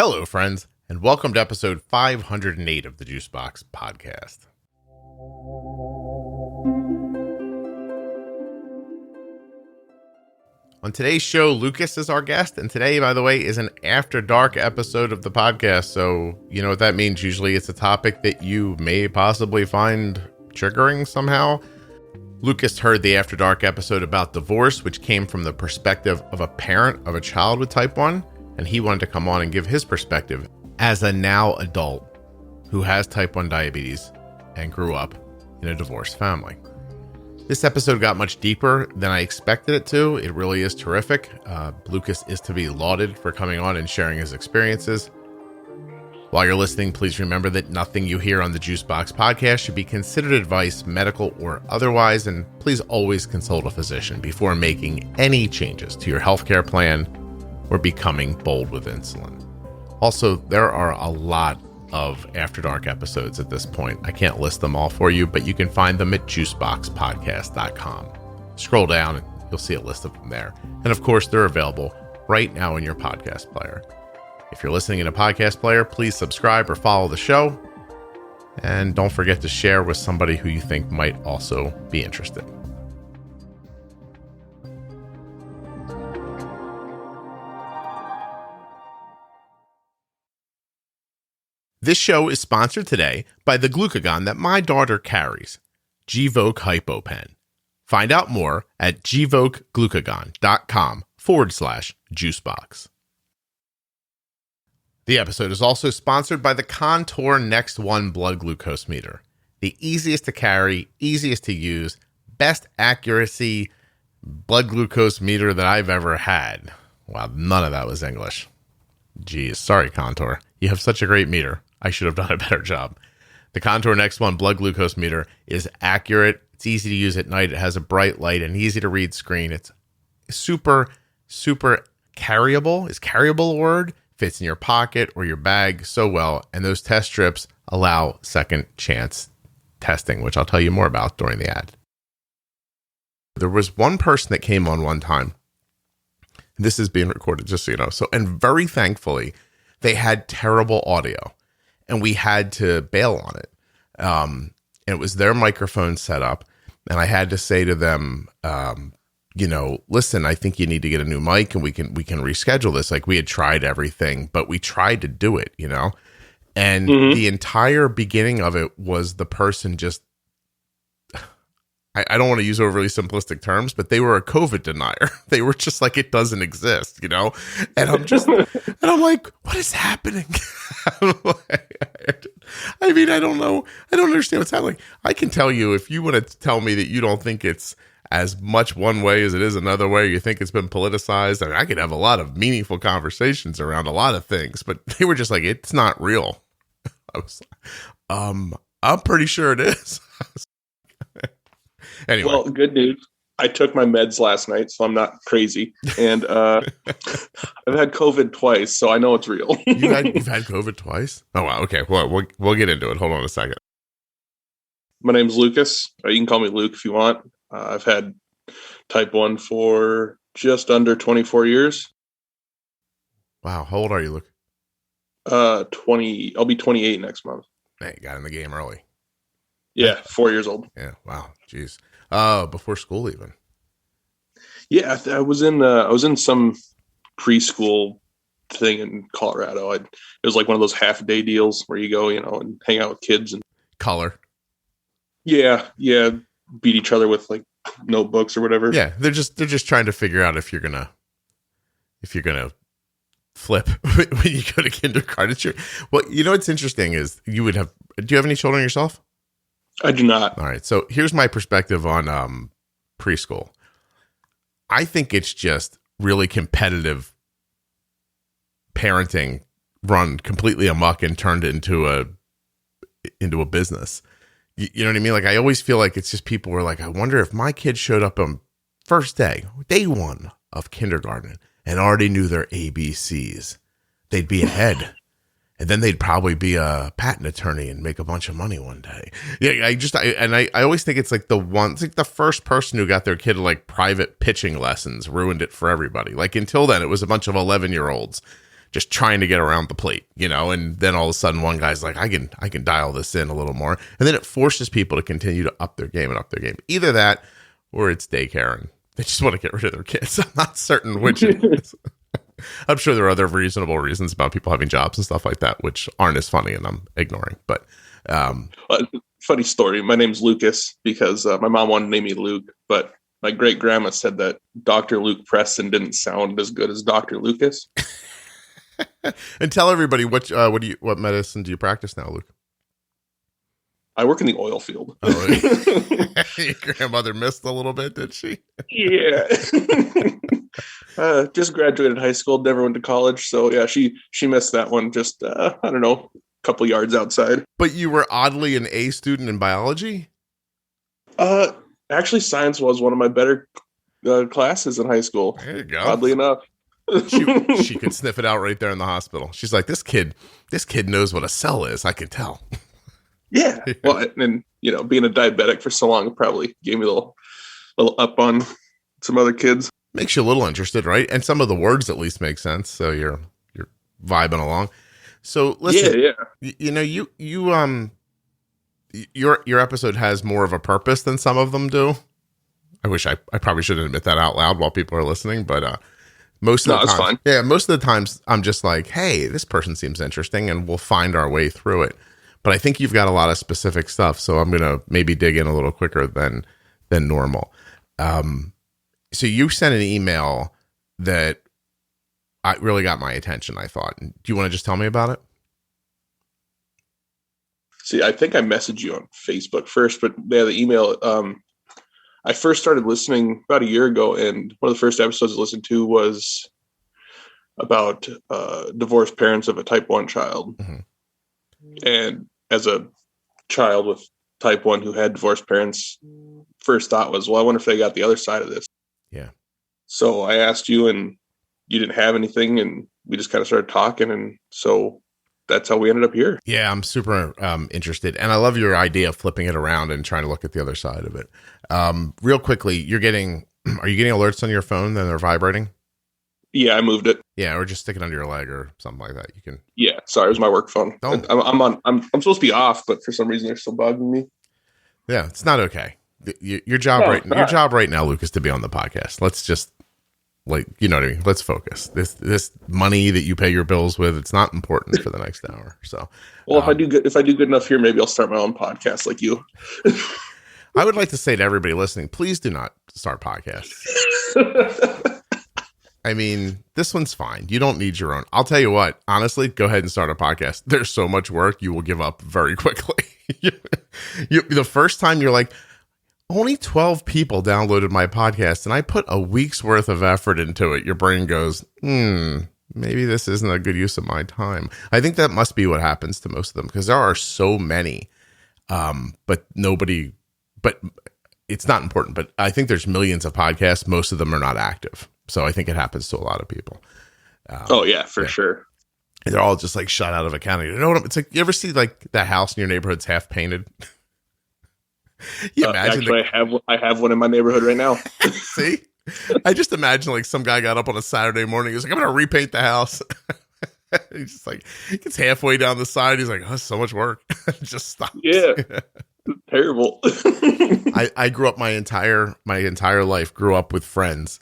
Hello, friends, and welcome to episode 508 of the Juicebox Podcast. On today's show, Lucas is our guest, and today, by the way, is an After Dark episode of the podcast, so you know what that means. Usually it's a topic that you may possibly find triggering somehow. Lucas heard the After Dark episode about divorce, which came from the perspective of a parent of a child with type 1, and he wanted to come on and give his perspective as a now adult who has type 1 diabetes and grew up in a divorced family. This episode got much deeper than I expected it to. It really is terrific. Lucas is to be lauded for coming on and sharing his experiences. While you're listening, please remember that nothing you hear on the Juicebox Podcast should be considered advice, medical or otherwise, and please always consult a physician before making any changes to your healthcare plan or becoming bold with insulin. Also, there are a lot of After Dark episodes at this point. I can't list them all for you, but you can find them at juiceboxpodcast.com. Scroll down and you'll see a list of them there. And of course, they're available right now in your podcast player. If you're listening in a podcast player, please subscribe or follow the show. And don't forget to share with somebody who you think might also be interested. This show is sponsored today by the glucagon that my daughter carries, Gvoke HypoPen. Find out more at gvokeglucagon.com/juicebox. The episode is also sponsored by the Contour Next One blood glucose meter. The easiest to carry, easiest to use, best accuracy blood glucose meter that I've ever had. Wow, none of that was English. Geez, sorry, Contour. You have such a great meter. I should have done a better job. The Contour Next One blood glucose meter is accurate. It's easy to use at night. It has a bright light and easy to read screen. It's super carryable. Is carryable a word? Fits in your pocket or your bag so well. And those test strips allow second chance testing, which I'll tell you more about during the ad. There was one person that came on one time. This is being recorded, just so you know. And very thankfully, they had terrible audio. And we had to bail on it. And it was their microphone set up. And I had to say to them, listen, I think you need to get a new mic and we can reschedule this. Like, we had tried everything, but we tried to do it, And the entire beginning of it was the person just, I don't want to use overly simplistic terms, but they were a COVID denier. They were just like, it doesn't exist, And I'm just, and I'm like, what is happening? I mean, I don't know. I don't understand what's happening. I can tell you, if you want to tell me that you don't think it's as much one way as it is another way, you think it's been politicized. I mean, I could have a lot of meaningful conversations around a lot of things, but they were just like, it's not real. I was like, I'm pretty sure it is. Anyway. Well, good news. I took my meds last night, so I'm not crazy. And I've had COVID twice, so I know it's real. You've had COVID twice? Oh, wow. Okay. Well, we'll get into it. Hold on a second. My name's Lucas. You can call me Luke if you want. I've had type 1 for just under 24 years. Wow. How old are you, Luke? 20. I'll be 28 next month. Hey, got in the game early. Yeah, 4 years old. Yeah. Wow. Jeez. Before school even. Yeah, I was in some preschool thing in Colorado. It was like one of those half-day deals where you go, and hang out with kids and color. Yeah, beat each other with like notebooks or whatever. Yeah, they're just trying to figure out if you're gonna flip when you go to kindergarten. Well, what's interesting is do you have any children yourself? I do not. All right. So here's my perspective on preschool. I think it's just really competitive parenting run completely amok and turned into a business. You know what I mean? Like, I always feel like it's just people were like, I wonder if my kid showed up on first day one of kindergarten and already knew their ABCs. They'd be ahead. And then they'd probably be a patent attorney and make a bunch of money one day. Yeah, I always think it's like it's like the first person who got their kid like private pitching lessons ruined it for everybody. Like, until then, it was a bunch of 11-year-olds just trying to get around the plate, and then all of a sudden one guy's like, I can dial this in a little more. And then it forces people to continue to up their game and up their game. Either that or it's daycare and they just want to get rid of their kids. I'm not certain which it is. I'm sure there are other reasonable reasons about people having jobs and stuff like that, which aren't as funny and I'm ignoring. But funny story. My name's Lucas because my mom wanted to name me Luke, but my great grandma said that Dr. Luke Preston didn't sound as good as Dr. Lucas. And tell everybody what medicine do you practice now, Luke? I work in the oil field. Oh, your grandmother missed a little bit, did she? Yeah. Just graduated high school, never went to college. So yeah, she missed that one. Just I don't know, a couple yards outside. But you were oddly an A student in biology? Actually, science was one of my better classes in high school. There you go. Oddly enough. She could sniff it out right there in the hospital. She's like, this kid knows what a cell is. I can tell. Yeah. Well, and being a diabetic for so long, it probably gave me a little up on some other kids. Makes you a little interested, right? And some of the words at least make sense. So you're vibing along. So listen, your episode has more of a purpose than some of them do. I wish I probably shouldn't admit that out loud while people are listening, but most of the time, fine. Yeah, most of the times I'm just like, hey, this person seems interesting, and we'll find our way through it. But I think you've got a lot of specific stuff, so I'm gonna maybe dig in a little quicker than normal. So you sent an email that really got my attention, I thought. Do you want to just tell me about it? See, I think I messaged you on Facebook first, but yeah, the email. I first started listening about a year ago, and one of the first episodes I listened to was about divorced parents of a type 1 child. Mm-hmm. And as a child with type 1 who had divorced parents, first thought was, well, I wonder if they got the other side of this. Yeah. So I asked you, and you didn't have anything, and we just kind of started talking, and so that's how we ended up here. Yeah, I'm super interested, and I love your idea of flipping it around and trying to look at the other side of it. Real quickly, are you getting alerts on your phone that are vibrating? Yeah, I moved it. Yeah, or just stick it under your leg or something like that. You can. Yeah, sorry, it was my work phone. Oh. I'm supposed to be off, but for some reason they're still bugging me. Yeah, it's not okay. Your job right now, Luke, is to be on the podcast. Let's just what I mean. Let's focus. This money that you pay your bills with, it's not important for the next hour. So, well, if I do good enough here, maybe I'll start my own podcast like you. I would like to say to everybody listening, please do not start podcasts. I mean, this one's fine. You don't need your own. I'll tell you what, honestly, go ahead and start a podcast. There's so much work, you will give up very quickly. The first time you're like, only 12 people downloaded my podcast and I put a week's worth of effort into it. Your brain goes, maybe this isn't a good use of my time. I think that must be what happens to most of them because there are so many, but it's not important. But I think there's millions of podcasts. Most of them are not active. So I think it happens to a lot of people. For sure. And they're all just like shut out of accounting. You know what? It's like, you ever see like that house in your neighborhood's half painted? You imagine actually, I have one in my neighborhood right now. See, I just imagine like some guy got up on a Saturday morning. He's like, I'm going to repaint the house. He's just like, he gets halfway down the side. He's like, oh, so much work. Just stops. Yeah. Terrible. I grew up my entire life, grew up with friends.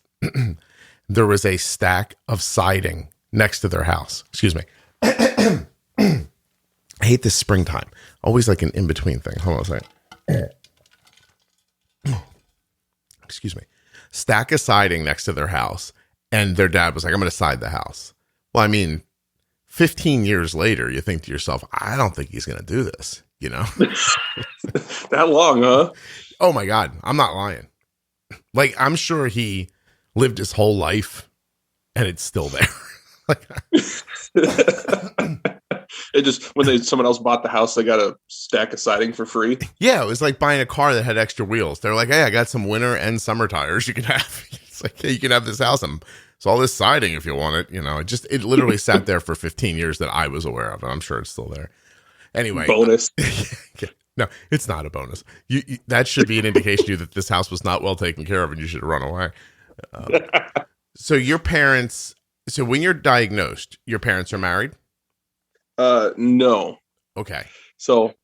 There was a stack of siding next to their house. Excuse me. I hate this springtime. Always like an in-between thing. Hold on a second. Excuse me. Stack of siding next to their house. And their dad was like, I'm going to side the house. Well, I mean, 15 years later, you think to yourself, I don't think he's going to do this, That long, huh? Oh my God. I'm not lying. Like, I'm sure he lived his whole life and it's still there. It just, when someone else bought the house, they got a stack of siding for free. Yeah, it was like buying a car that had extra wheels. They're like, hey, I got some winter and summer tires you can have. It's like, hey, you can have this house and it's all this siding if you want it. It literally sat there for 15 years that I was aware of, and I'm sure it's still there. Anyway. Bonus. No, it's not a bonus. That should be an indication to you that this house was not well taken care of and you should run away. So your parents So when you're diagnosed, your parents are married? No. Okay. So,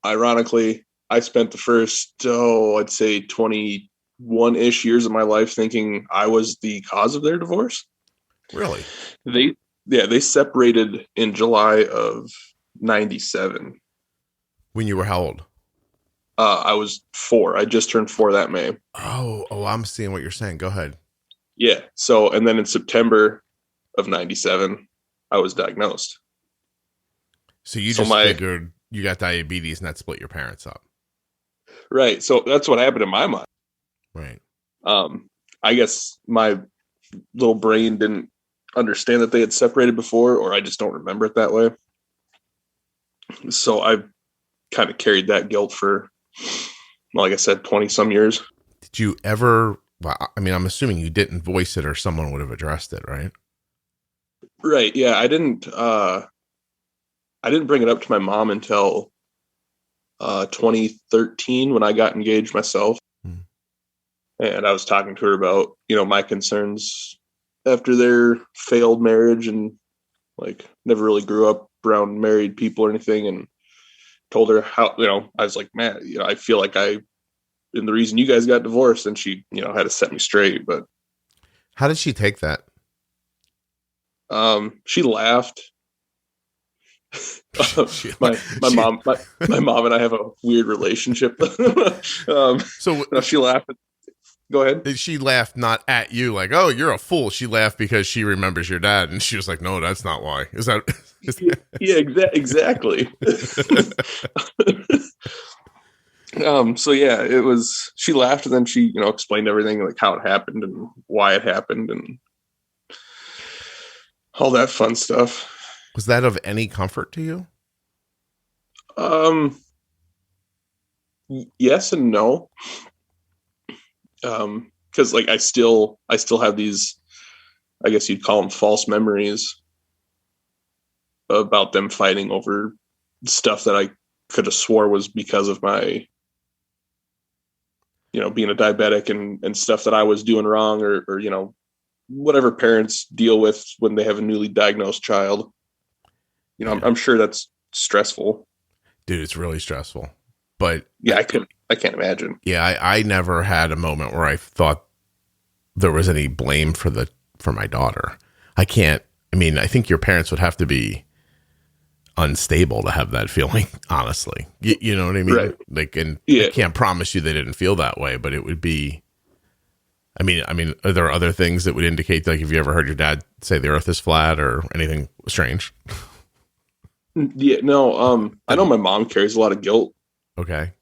ironically, I spent the first, I'd say 21-ish years of my life thinking I was the cause of their divorce. Really? They separated in July of 97. When you were how old? I was 4. I just turned 4 that May. Oh, I'm seeing what you're saying. Go ahead. Yeah. So, and then in September of 97, I was diagnosed. So you just figured you got diabetes and that split your parents up. Right. So that's what happened in my mind. Right. I guess my little brain didn't understand that they had separated before, or I just don't remember it that way. So I kind of carried that guilt for, like I said, 20 some years. Did you ever, well, I mean, I'm assuming you didn't voice it or someone would have addressed it, right? Right. Yeah. I didn't bring it up to my mom until 2013 when I got engaged myself. And I was talking to her about, my concerns after their failed marriage, and like never really grew up around married people or anything, and told her how, I was like, man, I feel like and the reason you guys got divorced, and she, had to set me straight. But how did she take that? She laughed. My mom and I have a weird relationship. So she laughed. Go ahead. She laughed not at you, like, "Oh, you're a fool." She laughed because she remembers your dad, and she was like, "No, that's not why." Is that? Yeah, exactly. So yeah, it was. She laughed, and then she, explained everything, like how it happened and why it happened, and all that fun stuff. Was that of any comfort to you? Yes and no. Because like I still have these, I guess you'd call them false memories about them fighting over stuff that I could have swore was because of my, being a diabetic and stuff that I was doing wrong, or whatever parents deal with when they have a newly diagnosed child. I'm sure that's stressful. Dude, it's really stressful. But yeah, I can't imagine. Yeah, I never had a moment where I thought there was any blame for my daughter. I think your parents would have to be unstable to have that feeling, honestly. You know what I mean? Right. Like, and I can't promise you they didn't feel that way, but it would be, I mean, are there other things that would indicate, like, have you ever heard your dad say the earth is flat or anything strange? Yeah, no, I know my mom carries a lot of guilt. Okay.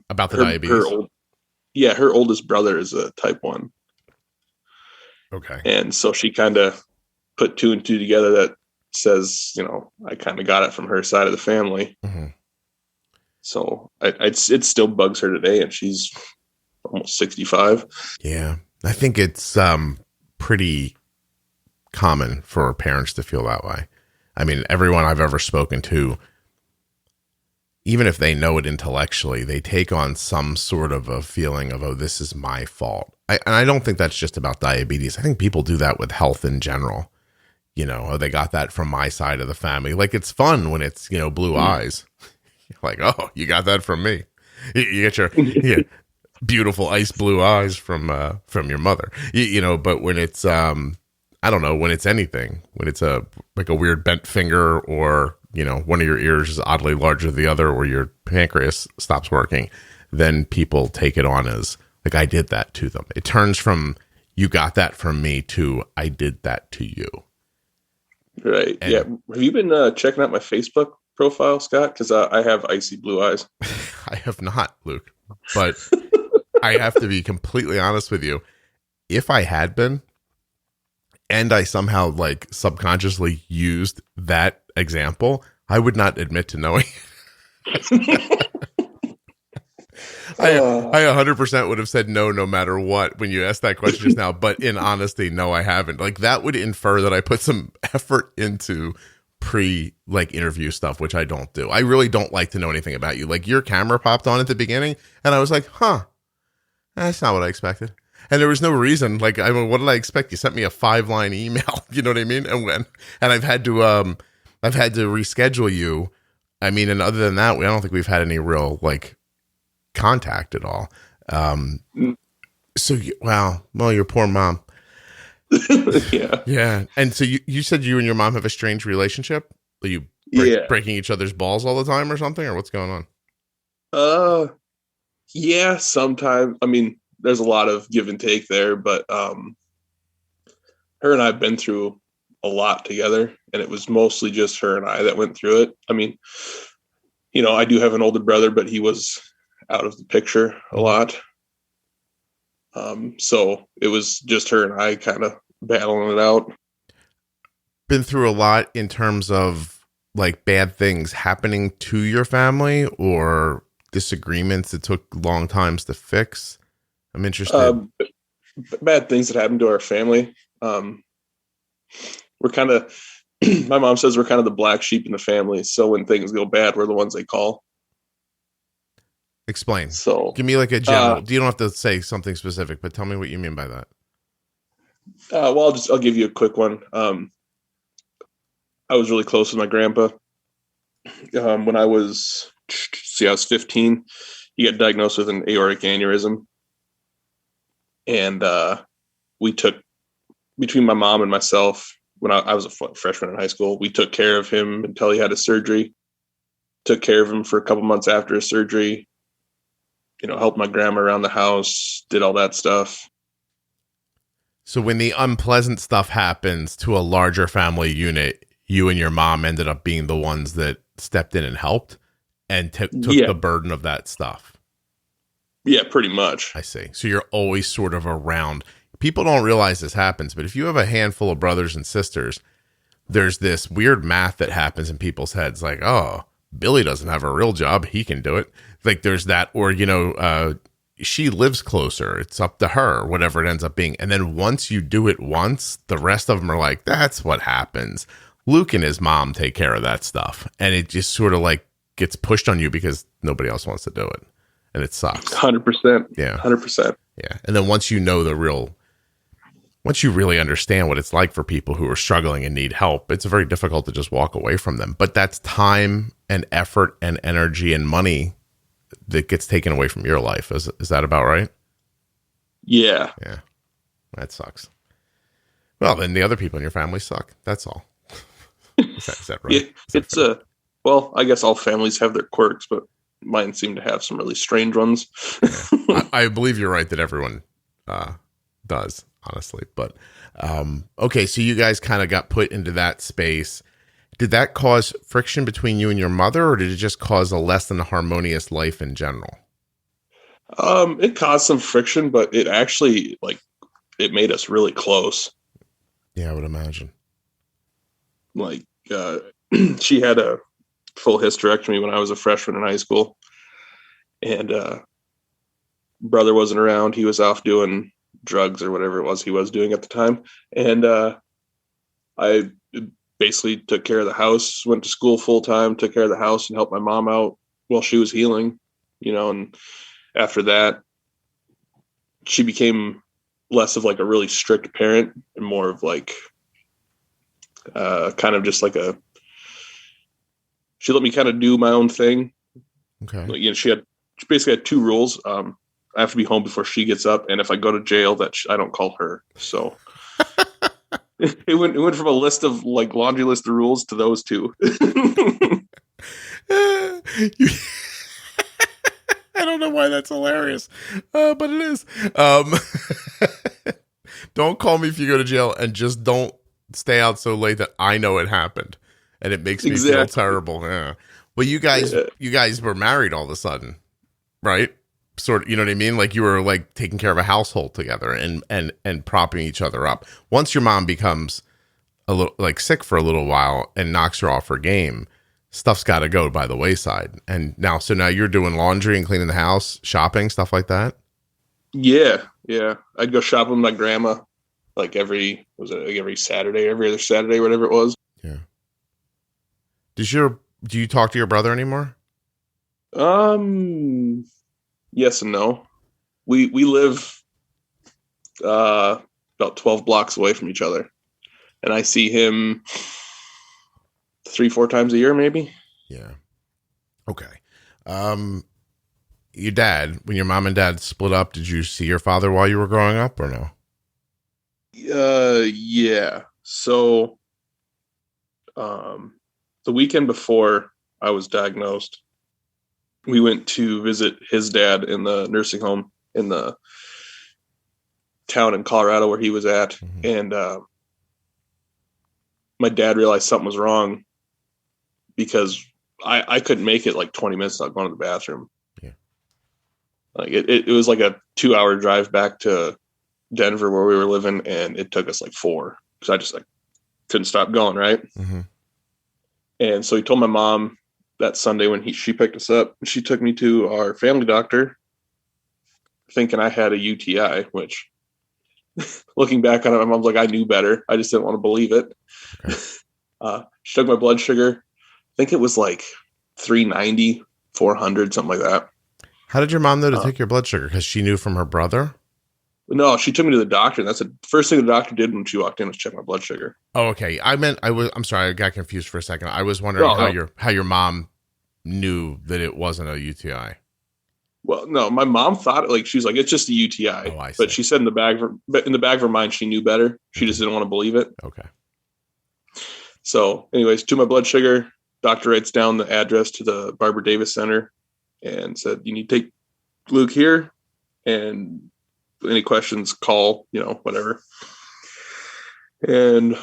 About the diabetes? Her oldest brother is a type 1. Okay. And so she kind of put 2 and 2 together that says, I kind of got it from her side of the family. Mm-hmm. So it still bugs her today, and she's almost 65. Yeah. I think it's pretty common for parents to feel that way. I mean, everyone I've ever spoken to, even if they know it intellectually, they take on some sort of a feeling of, oh, this is my fault. And I don't think that's just about diabetes. I think people do that with health in general. Oh, they got that from my side of the family. Like, it's fun when it's, blue eyes. Like, oh, you got that from me. You get your beautiful ice blue eyes from your mother. But when it's, I don't know, when it's anything, when it's like a weird bent finger, or one of your ears is oddly larger than the other, or your pancreas stops working, then people take it on as like, I did that to them. It turns from you got that from me to I did that to you. Right. And yeah. Have you been checking out my Facebook profile, Scott? Because I have icy blue eyes. I have not, Luke. But I have to be completely honest with you. If I had been, and I somehow like subconsciously used that example, I would not admit to knowing. I 100% would have said no matter what when you asked that question just now. But in honesty, no, I haven't. Like, that would infer that I put some effort into interview stuff, which I don't do. I really don't like to know anything about you. Like, your camera popped on at the beginning, and I was like, huh, that's not what I expected. And there was no reason. Like, I mean, what did I expect? You sent me a 5-line email. You know what I mean? And I've had to reschedule you. I mean, and other than that, I don't think we've had any real like contact at all. So, well, your poor mom. Yeah. Yeah. And so you said you and your mom have a strange relationship? Are you breaking each other's balls all the time or something? Or what's going on? Yeah, sometimes. I mean, there's a lot of give and take there, but her and I have been through a lot together, and it was mostly just her and I that went through it. I mean, I do have an older brother, but he was out of the picture a lot. So it was just her and I kind of battling it out. Been through a lot in terms of like bad things happening to your family or disagreements that took long times to fix? I'm interested. Bad things that happened to our family. We're kind of, my mom says we're kind of the black sheep in the family. So when things go bad, we're the ones they call. Explain. So give me like a general, you don't have to say something specific, but tell me what you mean by that. Well, I'll give you a quick one. I was really close with my grandpa. When I was 15, he got diagnosed with an aortic aneurysm. And we took, between my mom and myself, when I was a freshman in high school, we took care of him until he had his surgery. Took care of him for a couple months after his surgery. Helped my grandma around the house, did all that stuff. So when the unpleasant stuff happens to a larger family unit, you and your mom ended up being the ones that stepped in and helped and took the burden of that stuff. Yeah, pretty much. I see. So you're always sort of around. People don't realize this happens, but if you have a handful of brothers and sisters, there's this weird math that happens in people's heads. Like, oh, Billy doesn't have a real job. He can do it. Like there's that, or, she lives closer. It's up to her, whatever it ends up being. And then once you do it once, the rest of them are like, that's what happens. Luke and his mom take care of that stuff. And it just sort of like gets pushed on you because nobody else wants to do it. And it sucks. 100%. Yeah. 100%. Yeah. And then once you really understand what it's like for people who are struggling and need help, it's very difficult to just walk away from them. But that's time and effort and energy and money that gets taken away from your life. Is that about right? Yeah. Yeah. That sucks. Well, then the other people in your family suck. That's all. Is that right? Yeah. It's well, I guess all families have their quirks, but mine seem to have some really strange ones. Yeah. I believe you're right that everyone does, honestly. But okay, so you guys kind of got put into that space. Did that cause friction between you and your mother, or did it just cause a less than harmonious life in general? It caused some friction, but it actually it made us really close. Yeah, I would imagine. Like she had a full hysterectomy when I was a freshman in high school, and brother wasn't around. He was off doing drugs or whatever it was he was doing at the time, and I basically took care of the house, went to school full time, took care of the house, and helped my mom out while she was healing. And after that, she became less of like a really strict parent and more of like kind of just like she let me kind of do my own thing. Okay. She basically had two rules. I have to be home before she gets up, and if I go to jail, I don't call her. So it went from a list of like laundry list of rules to those two. I don't know why that's hilarious, but it is. Don't call me if you go to jail, and just don't stay out so late that I know it happened, and it makes me feel terrible. Yeah. Well, you guys were married all of a sudden, right? Sort of, you know what I mean? Like you were like taking care of a household together and propping each other up. Once your mom becomes a little like sick for a little while and knocks her off her game, stuff's got to go by the wayside. And now you're doing laundry and cleaning the house, shopping, stuff like that. Yeah. I'd go shopping with my grandma like every Saturday, every other Saturday, whatever it was. Yeah. Do you talk to your brother anymore? Yes and no. We live about 12 blocks away from each other. And I see him 3-4 times a year, maybe. Yeah. Okay. Your dad, when your mom and dad split up, did you see your father while you were growing up or no? Yeah. So, the weekend before I was diagnosed, we went to visit his dad in the nursing home in the town in Colorado where he was at. Mm-hmm. And, my dad realized something was wrong because I couldn't make it like 20 minutes without going to the bathroom. Yeah. Like it was like a 2-hour drive back to Denver where we were living, and it took us like 4 because I just like couldn't stop going, right? Mm-hmm. And so he told my mom that Sunday when she picked us up, she took me to our family doctor thinking I had a UTI, which looking back on it, my mom's like, I knew better. I just didn't want to believe it. Okay. She took my blood sugar. I think it was like 390, 400, something like that. How did your mom know to take your blood sugar? Because she knew from her brother? No, she took me to the doctor. And that's the first thing the doctor did when she walked in was check my blood sugar. Oh, okay. I'm sorry. I got confused for a second. I was wondering how your mom knew that it wasn't a UTI. Well, no, my mom thought she was like, it's just a UTI. Oh, I see. But she said in the back of her mind, she knew better. She just didn't want to believe it. Okay. So anyways, to my blood sugar, doctor writes down the address to the Barbara Davis Center and said, you need to take Luke here, and any questions, call, whatever. And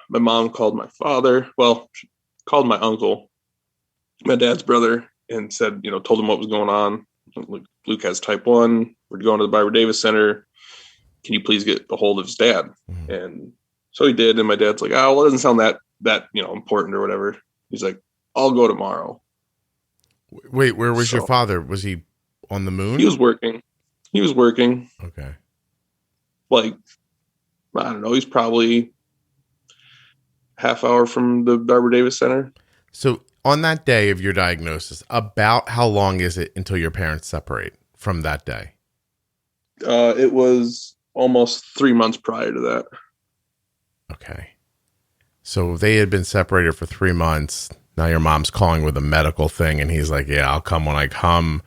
my mom called my father. Well, she called my uncle, my dad's brother, and said, told him what was going on. Luke has type 1. We're going to the Barbara Davis Center. Can you please get a hold of his dad? Mm-hmm. And so he did. And my dad's like, oh, well, it doesn't sound that important or whatever. He's like, I'll go tomorrow. Wait, where was your father? Was he on the moon? He was working. Okay. I don't know. He's probably half hour from the Barbara Davis Center. So on that day of your diagnosis, about how long is it until your parents separate from that day? It was almost 3 months prior to that. Okay. So they had been separated for 3 months. Now your mom's calling with a medical thing, and he's like, yeah, I'll come when I come.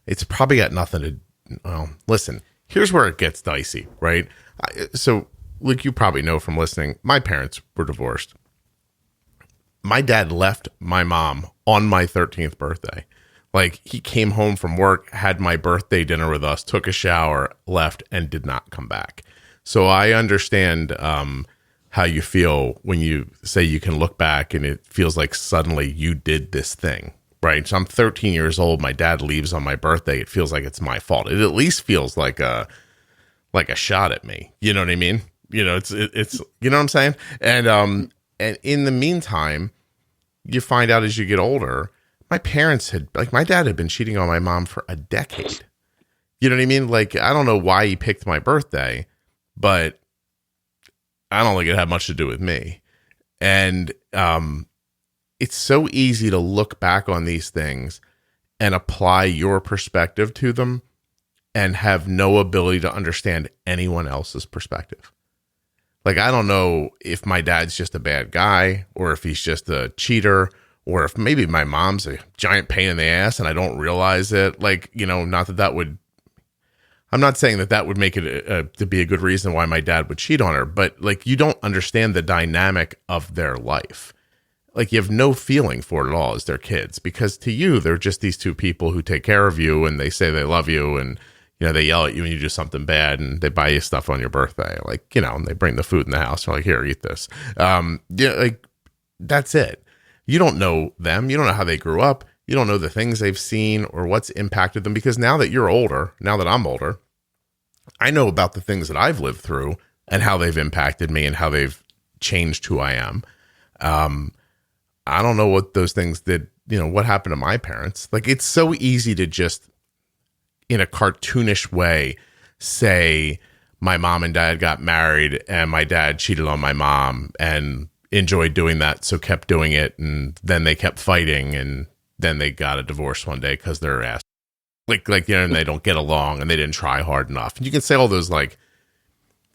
It's probably got nothing to... Well, listen, here's where it gets dicey, right? So, Luke, you probably know from listening, my parents were divorced. My dad left my mom on my 13th birthday. He came home from work, had my birthday dinner with us, took a shower, left, and did not come back. So I understand how you feel when you say you can look back and it feels like suddenly you did this thing, right? So I'm 13 years old. My dad leaves on my birthday. It feels like it's my fault. It at least feels like a shot at me. You know what I mean? It's you know what I'm saying? And in the meantime, you find out as you get older, my dad had been cheating on my mom for a decade. You know what I mean? I don't know why he picked my birthday, but I don't think it had much to do with me. And it's so easy to look back on these things and apply your perspective to them and have no ability to understand anyone else's perspective. I don't know if my dad's just a bad guy or if he's just a cheater or if maybe my mom's a giant pain in the ass and I don't realize it. Not that would... I'm not saying that would make it to be a good reason why my dad would cheat on her, but you don't understand the dynamic of their life. You have no feeling for it at all as their kids, because to you, they're just these two people who take care of you and they say they love you and, they yell at you when you do something bad and they buy you stuff on your birthday. And they bring the food in the house. They're like, here, eat this. That's it. You don't know them. You don't know how they grew up. You don't know the things they've seen or what's impacted them, because now that you're older, now that I'm older, I know about the things that I've lived through and how they've impacted me and how they've changed who I am. I don't know what those things did, what happened to my parents. It's so easy to just, in a cartoonish way, say my mom and dad got married and my dad cheated on my mom and enjoyed doing that, so kept doing it. And then they kept fighting and then they got a divorce one day because they're ass. And they don't get along and they didn't try hard enough. And you can say all those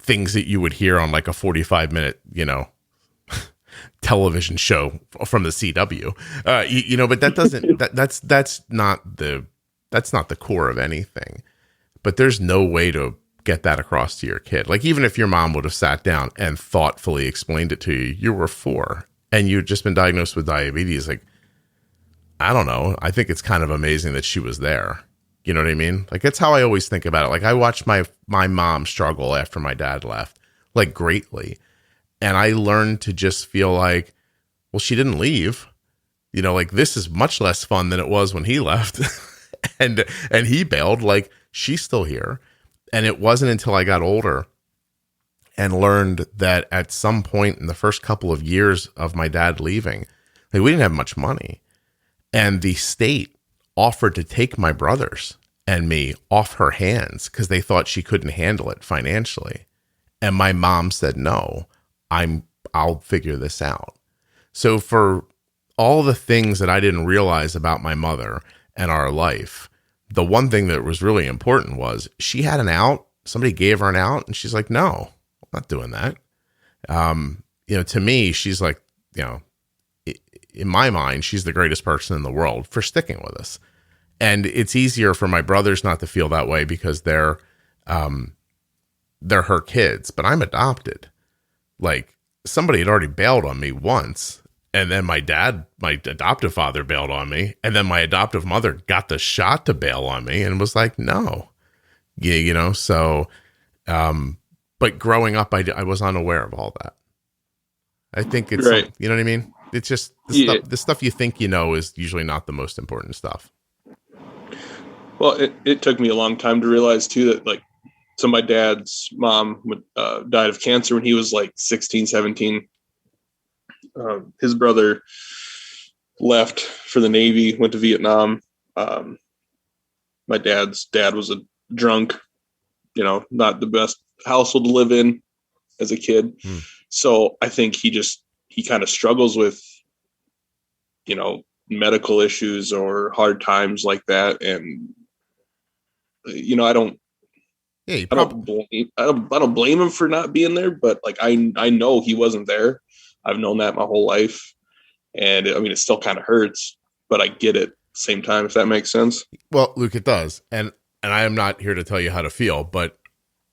things that you would hear on like a 45-minute, television show from the CW, but that doesn't, that's not the core of anything. But there's no way to get that across to your kid. Like, even if your mom would have sat down and thoughtfully explained it to you, you were 4 and you'd just been diagnosed with diabetes. Like, I don't know. I think it's kind of amazing that she was there. You know what I mean? Like, that's how I always think about it. Like, I watched my mom struggle after my dad left, like, greatly. And I learned to just feel like, well, she didn't leave. Like, this is much less fun than it was when he left. and he bailed. Like, she's still here. And it wasn't until I got older and learned that at some point in the first couple of years of my dad leaving, like, we didn't have much money. And the state offered to take my brothers and me off her hands because they thought she couldn't handle it financially. And my mom said, no, I'll figure this out. So for all the things that I didn't realize about my mother and our life, the one thing that was really important was she had an out. Somebody gave her an out and she's like, no, I'm not doing that. To me, she's like, in my mind, she's the greatest person in the world for sticking with us. And it's easier for my brothers not to feel that way because they're her kids, but I'm adopted. Like, somebody had already bailed on me once. And then my adoptive father bailed on me. And then my adoptive mother got the shot to bail on me and was like, no. Yeah, so, but growing up, I was unaware of all that. I think it's, right. You know what I mean? It's just the stuff you think is usually not the most important stuff. Well, it took me a long time to realize too that, like, so my dad's mom died of cancer when he was like 16, 17. His brother left for the Navy, went to Vietnam. My dad's dad was a drunk, not the best household to live in as a kid. So I think he kind of struggles with, medical issues or hard times like that. And, I don't blame him for not being there, but like, I know he wasn't there. I've known that my whole life. And it still kind of hurts, but I get it at the same time, if that makes sense. Well, Luke, it does. And I am not here to tell you how to feel, but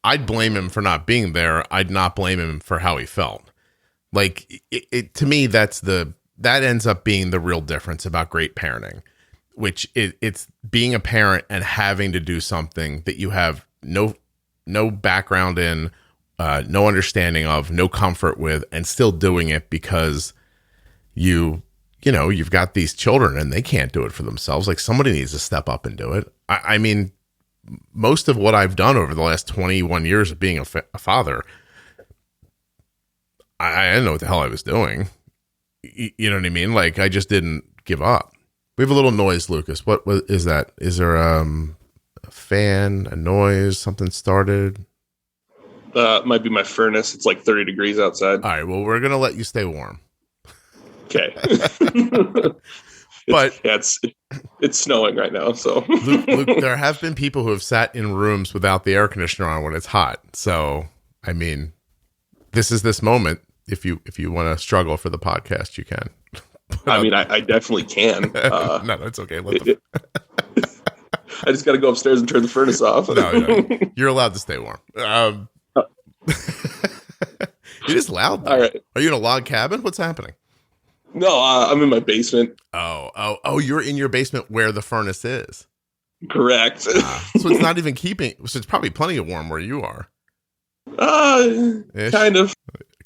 I'd blame him for not being there. I'd not blame him for how he felt. Like, it to me, that ends up being the real difference about great parenting, which it's being a parent and having to do something that you have no background in, no understanding of, no comfort with, and still doing it because you've got these children and they can't do it for themselves. Like, somebody needs to step up and do it. I mean, most of what I've done over the last 21 years of being a father, I didn't know what the hell I was doing. You know what I mean? Like, I just didn't give up. We have a little noise, Lucas. What is that? Is there a fan, a noise, something started? Might be my furnace. It's like 30 degrees outside. All right. Well, we're going to let you stay warm. Okay. But it's snowing right now. So Luke, there have been people who have sat in rooms without the air conditioner on when it's hot. So, I mean, this is this moment. If you want to struggle for the podcast, you can. I definitely can. No, it's okay. I just got to go upstairs and turn the furnace off. No, you're allowed to stay warm. It is loud, though. All right. Are you in a log cabin? What's happening? No, I'm in my basement. Oh, you're in your basement where the furnace is. Correct. So it's not even keeping. So it's probably plenty of warm where you are. Kind of.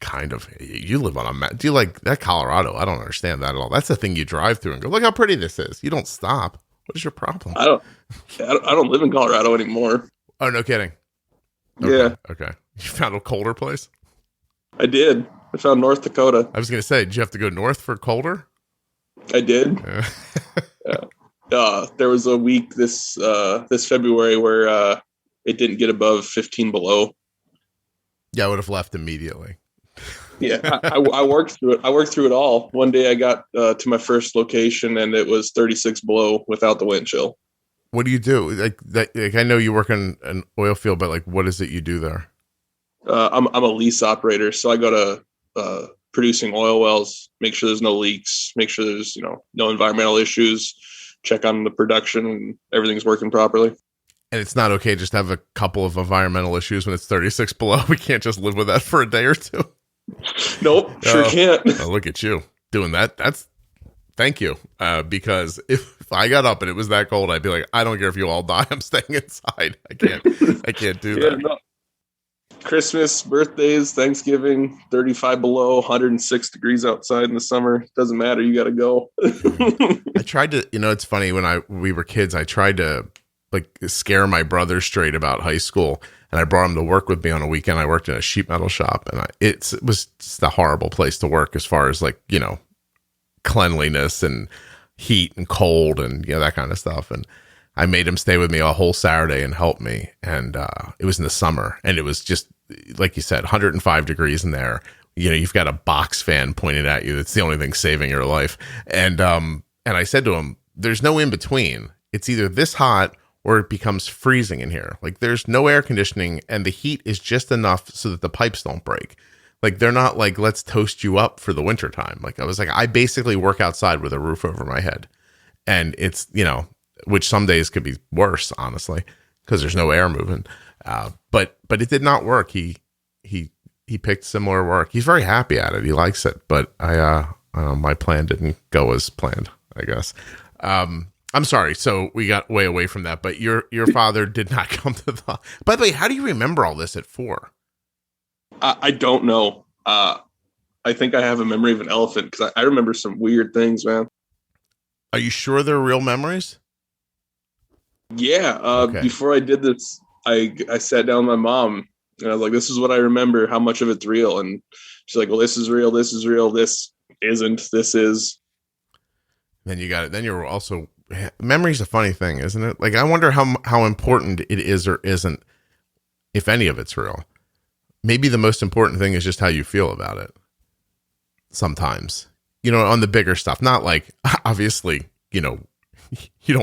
Kind of. You live on a map. Do you like that Colorado? I don't understand that at all. That's the thing you drive through and go, look how pretty this is. You don't stop. What is your problem? I don't live in Colorado anymore. Oh, no kidding. Okay. Yeah. Okay. You found a colder place? I did. I found North Dakota. I was going to say, did you have to go north for colder? I did. Yeah. There was a week this February where it didn't get above 15 below. Yeah, I would have left immediately. Yeah, I worked through it. I worked through it all. One day I got to my first location and it was 36 below without the wind chill. What do you do? Like I know you work in an oil field, but like, what is it you do there? I'm a lease operator, so I go to producing oil wells, make sure there's no leaks, make sure there's no environmental issues, check on the production and everything's working properly. And it's not okay just to have a couple of environmental issues when it's 36 below. We can't just live with that for a day or two. Nope, sure can't. Oh, look at you doing that. Thank you. Because if I got up and it was that cold, I'd be like, I don't care if you all die. I'm staying inside. I can't do that. No. Christmas, birthdays, Thanksgiving, 35 below, 106 degrees outside in the summer. Doesn't matter. You got to go. I tried to, it's funny when we were kids, I tried to scare my brother straight about high school. And I brought him to work with me on a weekend. I worked in a sheet metal shop, and it was just a horrible place to work as far as cleanliness and heat and cold and that kind of stuff. And I made him stay with me a whole Saturday and help me. And it was in the summer, and it was just like you said, 105 degrees in there. You've got a box fan pointed at you. That's the only thing saving your life. And I said to him, "There's no in between. It's either this hot or it becomes freezing in here. There's no air conditioning, and the heat is just enough so that the pipes don't break. They're not let's toast you up for the wintertime." I was I basically work outside with a roof over my head, and it's, which some days could be worse, honestly, because there's no air moving. But it did not work. He picked similar work. He's very happy at it. He likes it, but my plan didn't go as planned, I guess. I'm sorry. So we got way away from that, but your father did not come to the, by the way, how do you remember all this at 4? I don't know. I think I have a memory of an elephant because I remember some weird things, man. Are you sure they're real memories? Yeah. Okay. Before I did this, I sat down with my mom and I was like, this is what I remember. How much of it's real? And she's like, well, this is real. This is real. This isn't. This is. Then you got it. Then you're also, memory's a funny thing, isn't it? I wonder how important it is or isn't, if any of it's real. Maybe the most important thing is just how you feel about it. Sometimes, on the bigger stuff, not obviously, you don't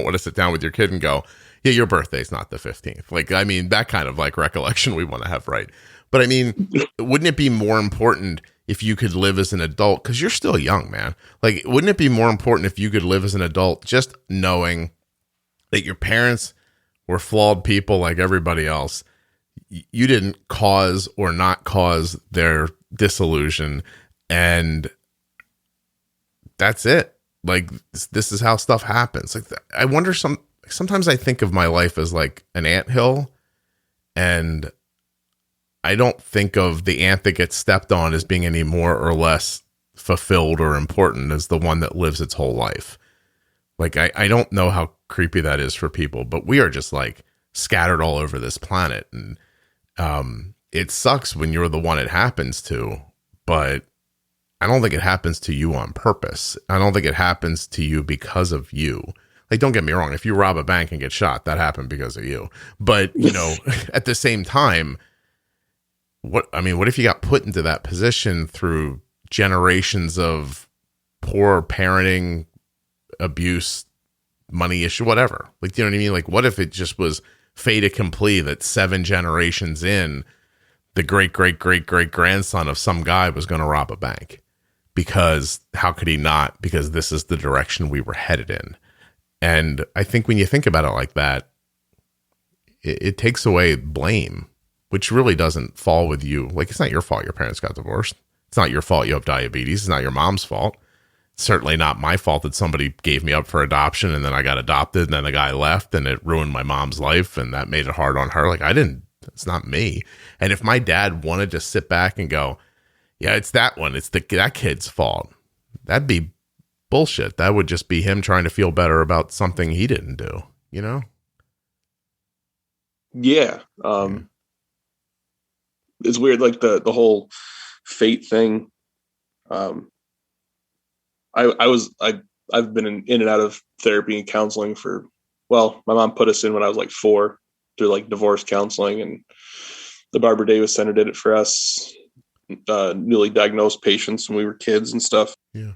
want to sit down with your kid and go, yeah, your birthday's not the 15th. That kind of recollection we want to have, right? But wouldn't it be more important if you could live as an adult? Because you're still young, man. Wouldn't it be more important if you could live as an adult just knowing that your parents were flawed people like everybody else? You didn't cause or not cause their disillusion, and that's it. This is how stuff happens. I wonder sometimes I think of my life as an anthill, and I don't think of the ant that gets stepped on as being any more or less fulfilled or important as the one that lives its whole life. I don't know how creepy that is for people, but we are just scattered all over this planet. And it sucks when you're the one it happens to, but I don't think it happens to you on purpose. I don't think it happens to you because of you. Don't get me wrong. If you rob a bank and get shot, that happened because of you. But, at the same time, what if you got put into that position through generations of poor parenting, abuse, money issue, whatever? Do you know what I mean? What if it just was fait accompli that 7 generations in, the great, great, great, great grandson of some guy was going to rob a bank? Because how could he not? Because this is the direction we were headed in. And I think when you think about it like that, it takes away blame, which really doesn't fall with you. It's not your fault your parents got divorced. It's not your fault you have diabetes. It's not your mom's fault. It's certainly not my fault that somebody gave me up for adoption and then I got adopted and then the guy left and it ruined my mom's life and that made it hard on her. It's not me. And if my dad wanted to sit back and go, yeah, it's that one, it's that kid's fault, that'd be bullshit. That would just be him trying to feel better about something he didn't do, Yeah. It's weird, the whole fate thing. I've been in and out of therapy and counseling my mom put us in when I was 4 through divorce counseling, and the Barbara Davis Center did it for us, newly diagnosed patients when we were kids and stuff. Yeah.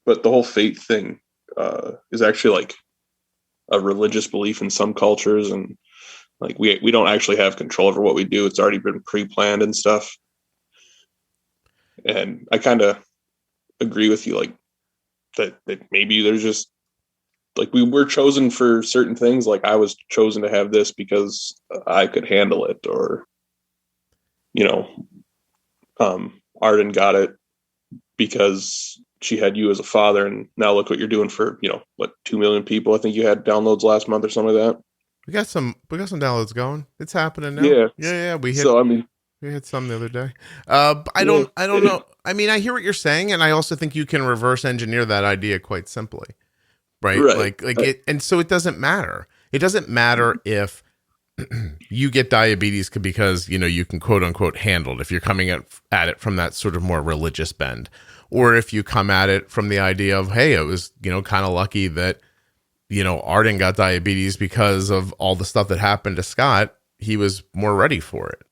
But the whole fate thing is actually a religious belief in some cultures, and Like we don't actually have control over what we do. It's already been pre-planned and stuff. And I kind of agree with you, like that maybe there's just like we were chosen for certain things. Like I was chosen to have this because I could handle it, or Arden got it because she had you as a father, and now look what you're doing for 2 million people. I think you had downloads last month or something like that. We got some downloads going. It's happening now. Yeah. We hit some the other day. I don't know. I mean, I hear what you're saying, and I also think you can reverse engineer that idea quite simply, right? Like it, and so it doesn't matter. It doesn't matter if you get diabetes because you can quote unquote handle it if you're coming at it from that sort of more religious bend, or if you come at it from the idea of, hey, it was kind of lucky that Arden got diabetes because of all the stuff that happened to Scott. He was more ready for it.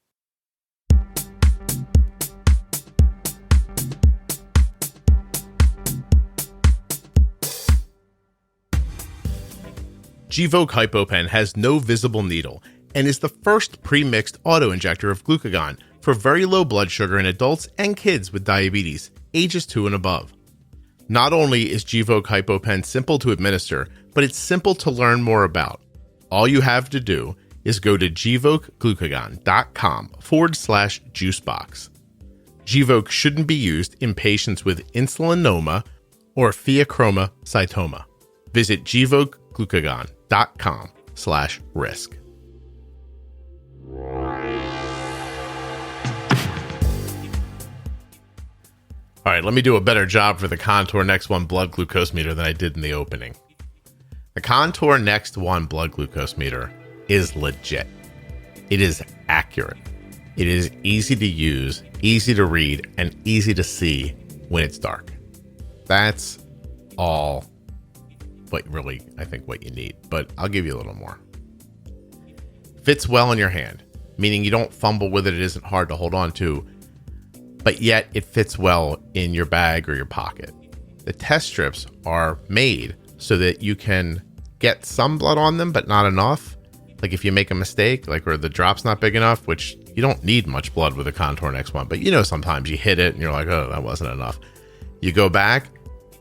Gvoke HypoPen has no visible needle and is the first pre-mixed auto-injector of glucagon for very low blood sugar in adults and kids with diabetes, ages 2 and above. Not only is Gvoke HypoPen simple to administer, but it's simple to learn more about. All you have to do is go to gvokeglucagon.com/juicebox. Gvoke shouldn't be used in patients with insulinoma or pheochromocytoma. Visit gvokeglucagon.com/risk. All right, let me do a better job for the Contour Next One blood glucose meter than I did in the opening. The Contour Next One blood glucose meter is legit. It is accurate. It is easy to use, easy to read, and easy to see when it's dark. That's all what really, I think, what you need, but I'll give you a little more. Fits well in your hand, meaning you don't fumble with it. It isn't hard to hold on to, but yet it fits well in your bag or your pocket. The test strips are made so that you can get some blood on them, but not enough. Like if you make a mistake, or the drop's not big enough, which you don't need much blood with a Contour Next One, but sometimes you hit it and you're like, oh, that wasn't enough. You go back.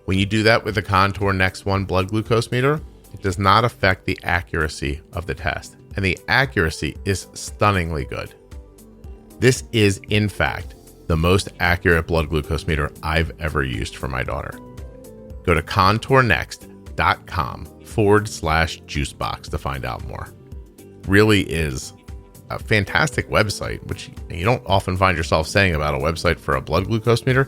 When you do that with the Contour Next One blood glucose meter, it does not affect the accuracy of the test. And the accuracy is stunningly good. This is, in fact, the most accurate blood glucose meter I've ever used for my daughter. Go to contournext.com/juicebox to find out more. Really is a fantastic website, which you don't often find yourself saying about a website for a blood glucose meter,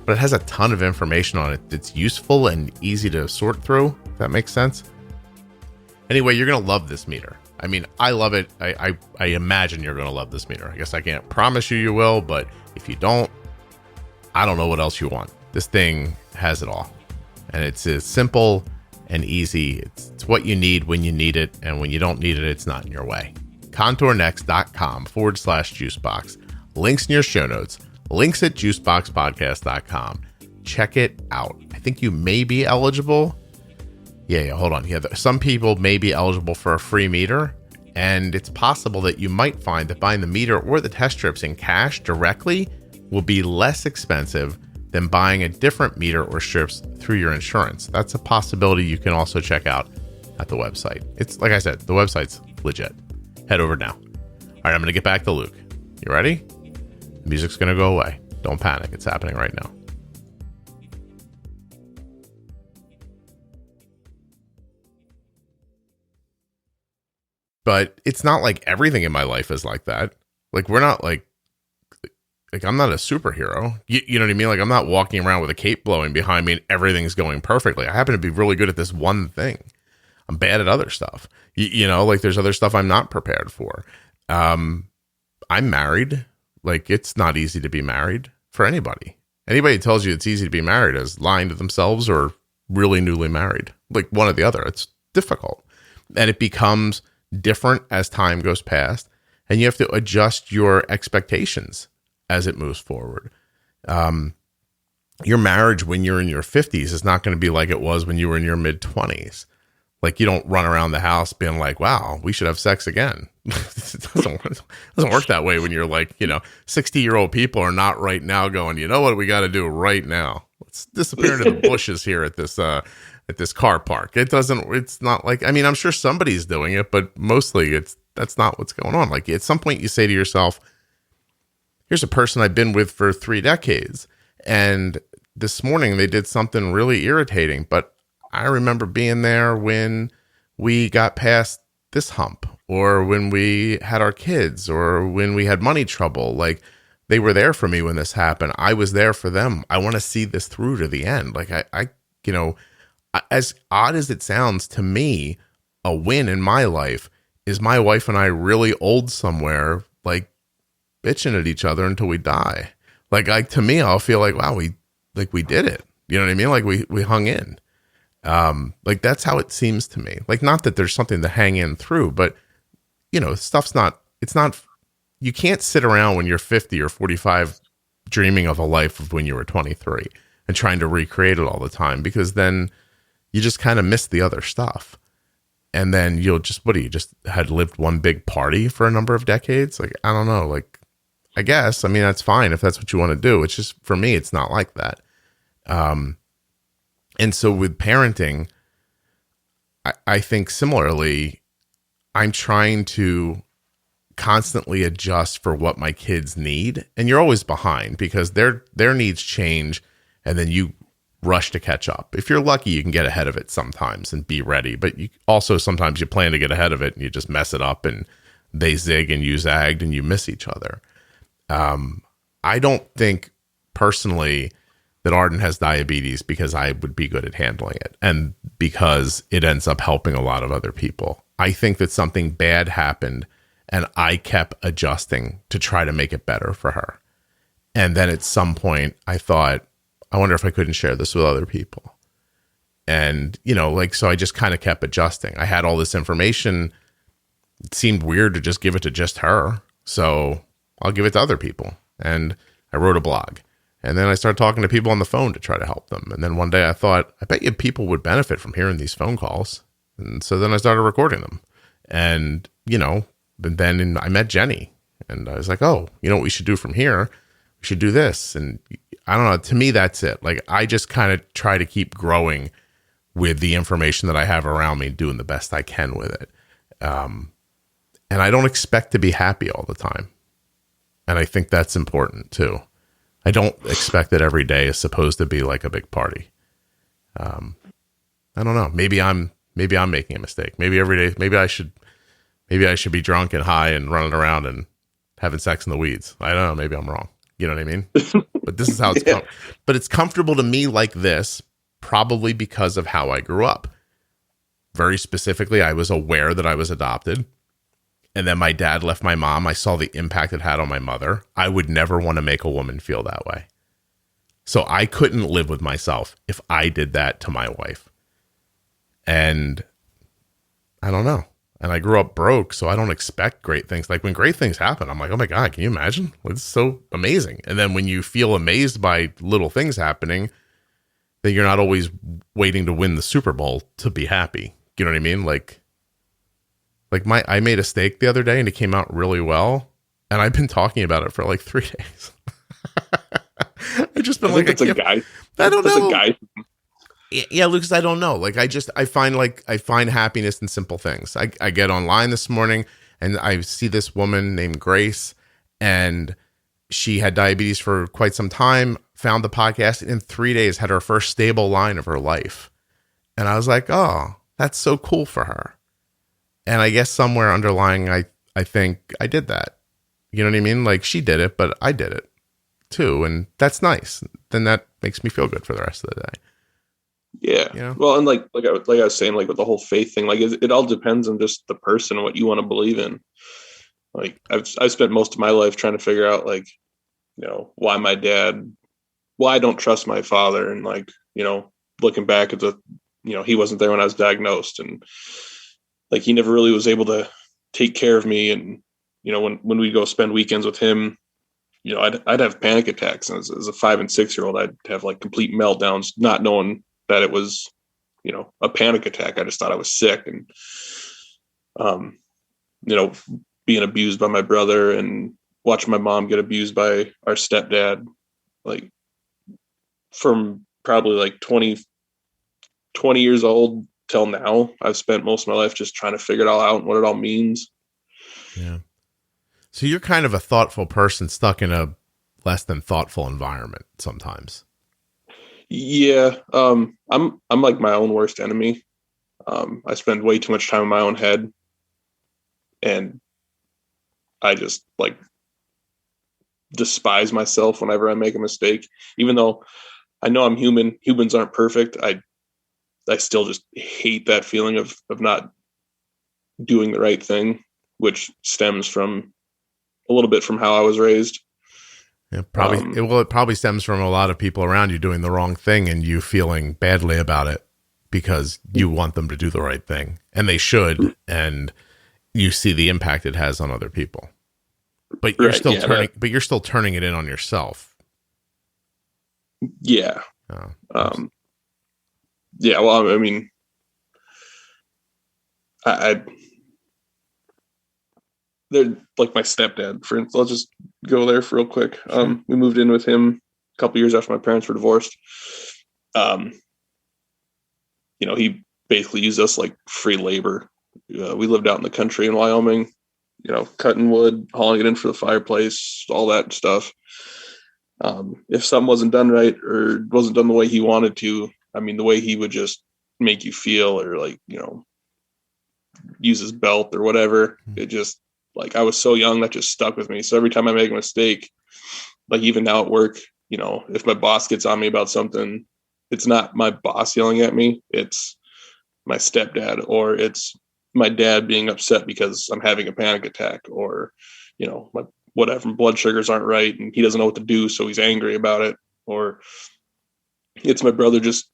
but it has a ton of information on it that's useful and easy to sort through, if that makes sense. Anyway, you're going to love this meter. I mean, I love it. I imagine you're going to love this meter. I guess I can't promise you will, but if you don't, I don't know what else you want. This thing has it all. And it's as simple and easy. It's what you need when you need it. And when you don't need it, it's not in your way. contournext.com/juicebox. Links in your show notes. Links at juiceboxpodcast.com. Check it out. I think you may be eligible. Yeah, hold on. Yeah, some people may be eligible for a free meter, and it's possible that you might find that buying the meter or the test strips in cash directly will be less expensive than buying a different meter or strips through your insurance. That's a possibility you can also check out at the website. It's like I said, the website's legit. Head over now. All right, I'm going to get back to Luke. You ready? The music's going to go away. Don't panic. It's happening right now. But it's not like everything in my life is like that. Like we're not like I'm not a superhero. You know what I mean? Like I'm not walking around with a cape blowing behind me and everything's going perfectly. I happen to be really good at this one thing. I'm bad at other stuff. Like there's other stuff I'm not prepared for. I'm married. Like it's not easy to be married for anybody. Anybody who tells you it's easy to be married is lying to themselves or really newly married. Like one or the other. It's difficult. And it becomes different as time goes past. And you have to adjust your expectations as it moves forward. Your marriage when you're in your 50s is not going to be like it was when you were in your mid 20s. Like, you don't run around the house being like, wow, we should have sex again. It doesn't work that way when you're like, 60-year-old people are not right now going, you know what we got to do right now? Let's disappear into the bushes here at this car park. It's not like, I mean, I'm sure somebody's doing it, but mostly that's not what's going on. Like, at some point you say to yourself, here's a person I've been with for 3 decades. And this morning they did something really irritating, but I remember being there when we got past this hump, or when we had our kids, or when we had money trouble. Like, they were there for me when this happened. I was there for them. I want to see this through to the end. Like, as odd as it sounds to me, a win in my life is my wife and I really old somewhere, like bitching at each other until we die. Like to me, I'll feel like, wow, we did it. You know what I mean? Like we hung in. Like, that's how it seems to me. Like, not that there's something to hang in through, but you can't sit around when you're 50 or 45 dreaming of a life of when you were 23 and trying to recreate it all the time, because then you just kind of miss the other stuff. And then you just had lived one big party for a number of decades. Like, I don't know, like, I guess, I mean, that's fine if that's what you want to do. It's just, for me, it's not like that. And so with parenting, I think similarly, I'm trying to constantly adjust for what my kids need. And you're always behind because their needs change, and then you rush to catch up. If you're lucky, you can get ahead of it sometimes and be ready. But you also, sometimes you plan to get ahead of it and you just mess it up, and they zig and you zagged and you miss each other. I don't think personally that Arden has diabetes because I would be good at handling it, and because it ends up helping a lot of other people. I think that something bad happened, and I kept adjusting to try to make it better for her. And then at some point I thought, I wonder if I couldn't share this with other people. And, so I just kind of kept adjusting. I had all this information. It seemed weird to just give it to just her. So I'll give it to other people. And I wrote a blog. And then I started talking to people on the phone to try to help them. And then one day I thought, I bet you people would benefit from hearing these phone calls. And so then I started recording them. And, but then I met Jenny, and I was like, oh, you know what we should do from here? We should do this. And I don't know, to me, that's it. Like, I just kind of try to keep growing with the information that I have around me, doing the best I can with it. And I don't expect to be happy all the time. And I think that's important too. I don't expect that every day is supposed to be like a big party. I don't know. Maybe I'm making a mistake. Maybe every day, maybe I should be drunk and high and running around and having sex in the weeds. I don't know. Maybe I'm wrong. You know what I mean? But this is how it's, but it's comfortable to me like this, probably because of how I grew up. Very specifically, I was aware that I was adopted. And then my dad left my mom. I saw the impact it had on my mother. I would never want to make a woman feel that way. So I couldn't live with myself if I did that to my wife. And I don't know. And I grew up broke, so I don't expect great things. Like, when great things happen, I'm like, oh my God, can you imagine? It's so amazing. And then when you feel amazed by little things happening, then you're not always waiting to win the Super Bowl to be happy. You know what I mean? Like I made a steak the other day and it came out really well. And I've been talking about it for like 3 days. I just been like, it's a guy. I don't know. A guy. Yeah, Lucas, I don't know. Like, I find happiness in simple things. I get online this morning and I see this woman named Grace, and she had diabetes for quite some time, found the podcast, and in 3 days had her first stable line of her life. And I was like, oh, that's so cool for her. And I guess somewhere underlying, I think I did that. You know what I mean? Like, she did it, but I did it too. And that's nice. Then that makes me feel good for the rest of the day. Yeah. Well, and like I was saying, like with the whole faith thing, like it all depends on just the person and what you want to believe in. Like, I've spent most of my life trying to figure out, like, why I don't trust my father. And like, looking back at he wasn't there when I was diagnosed, and like, he never really was able to take care of me. And, when we go spend weekends with him, I'd have panic attacks. And as a 5 and 6 year old, I'd have like complete meltdowns, not knowing that it was a panic attack. I just thought I was sick, and being abused by my brother and watching my mom get abused by our stepdad, like from probably like 20 years old till now. I've spent most of my life just trying to figure it all out and what it all means. Yeah. So you're kind of a thoughtful person stuck in a less than thoughtful environment sometimes. Yeah. I'm like my own worst enemy. I spend way too much time in my own head, and I just like despise myself whenever I make a mistake, even though I know I'm human. Humans aren't perfect. I still just hate that feeling of not doing the right thing, which stems from a little bit from how I was raised. Yeah, probably. It probably stems from a lot of people around you doing the wrong thing and you feeling badly about it because you want them to do the right thing, and they should, and you see the impact it has on other people. But you're still turning it in on yourself. Yeah. Oh, yeah. Well, I mean, they're like my stepdad, for instance. I'll just go there for real quick. We moved in with him a couple years after my parents were divorced. He basically used us like free labor. We lived out in the country in Wyoming, cutting wood, hauling it in for the fireplace, all that stuff. If something wasn't done right or wasn't done the way he wanted to, I mean, the way he would just make you feel, or like, use his belt or whatever, it just, like, I was so young, that just stuck with me. So every time I make a mistake, like even now at work, if my boss gets on me about something, it's not my boss yelling at me, it's my stepdad, or it's my dad being upset because I'm having a panic attack, or, my whatever blood sugars aren't right and he doesn't know what to do, so he's angry about it, or it's my brother just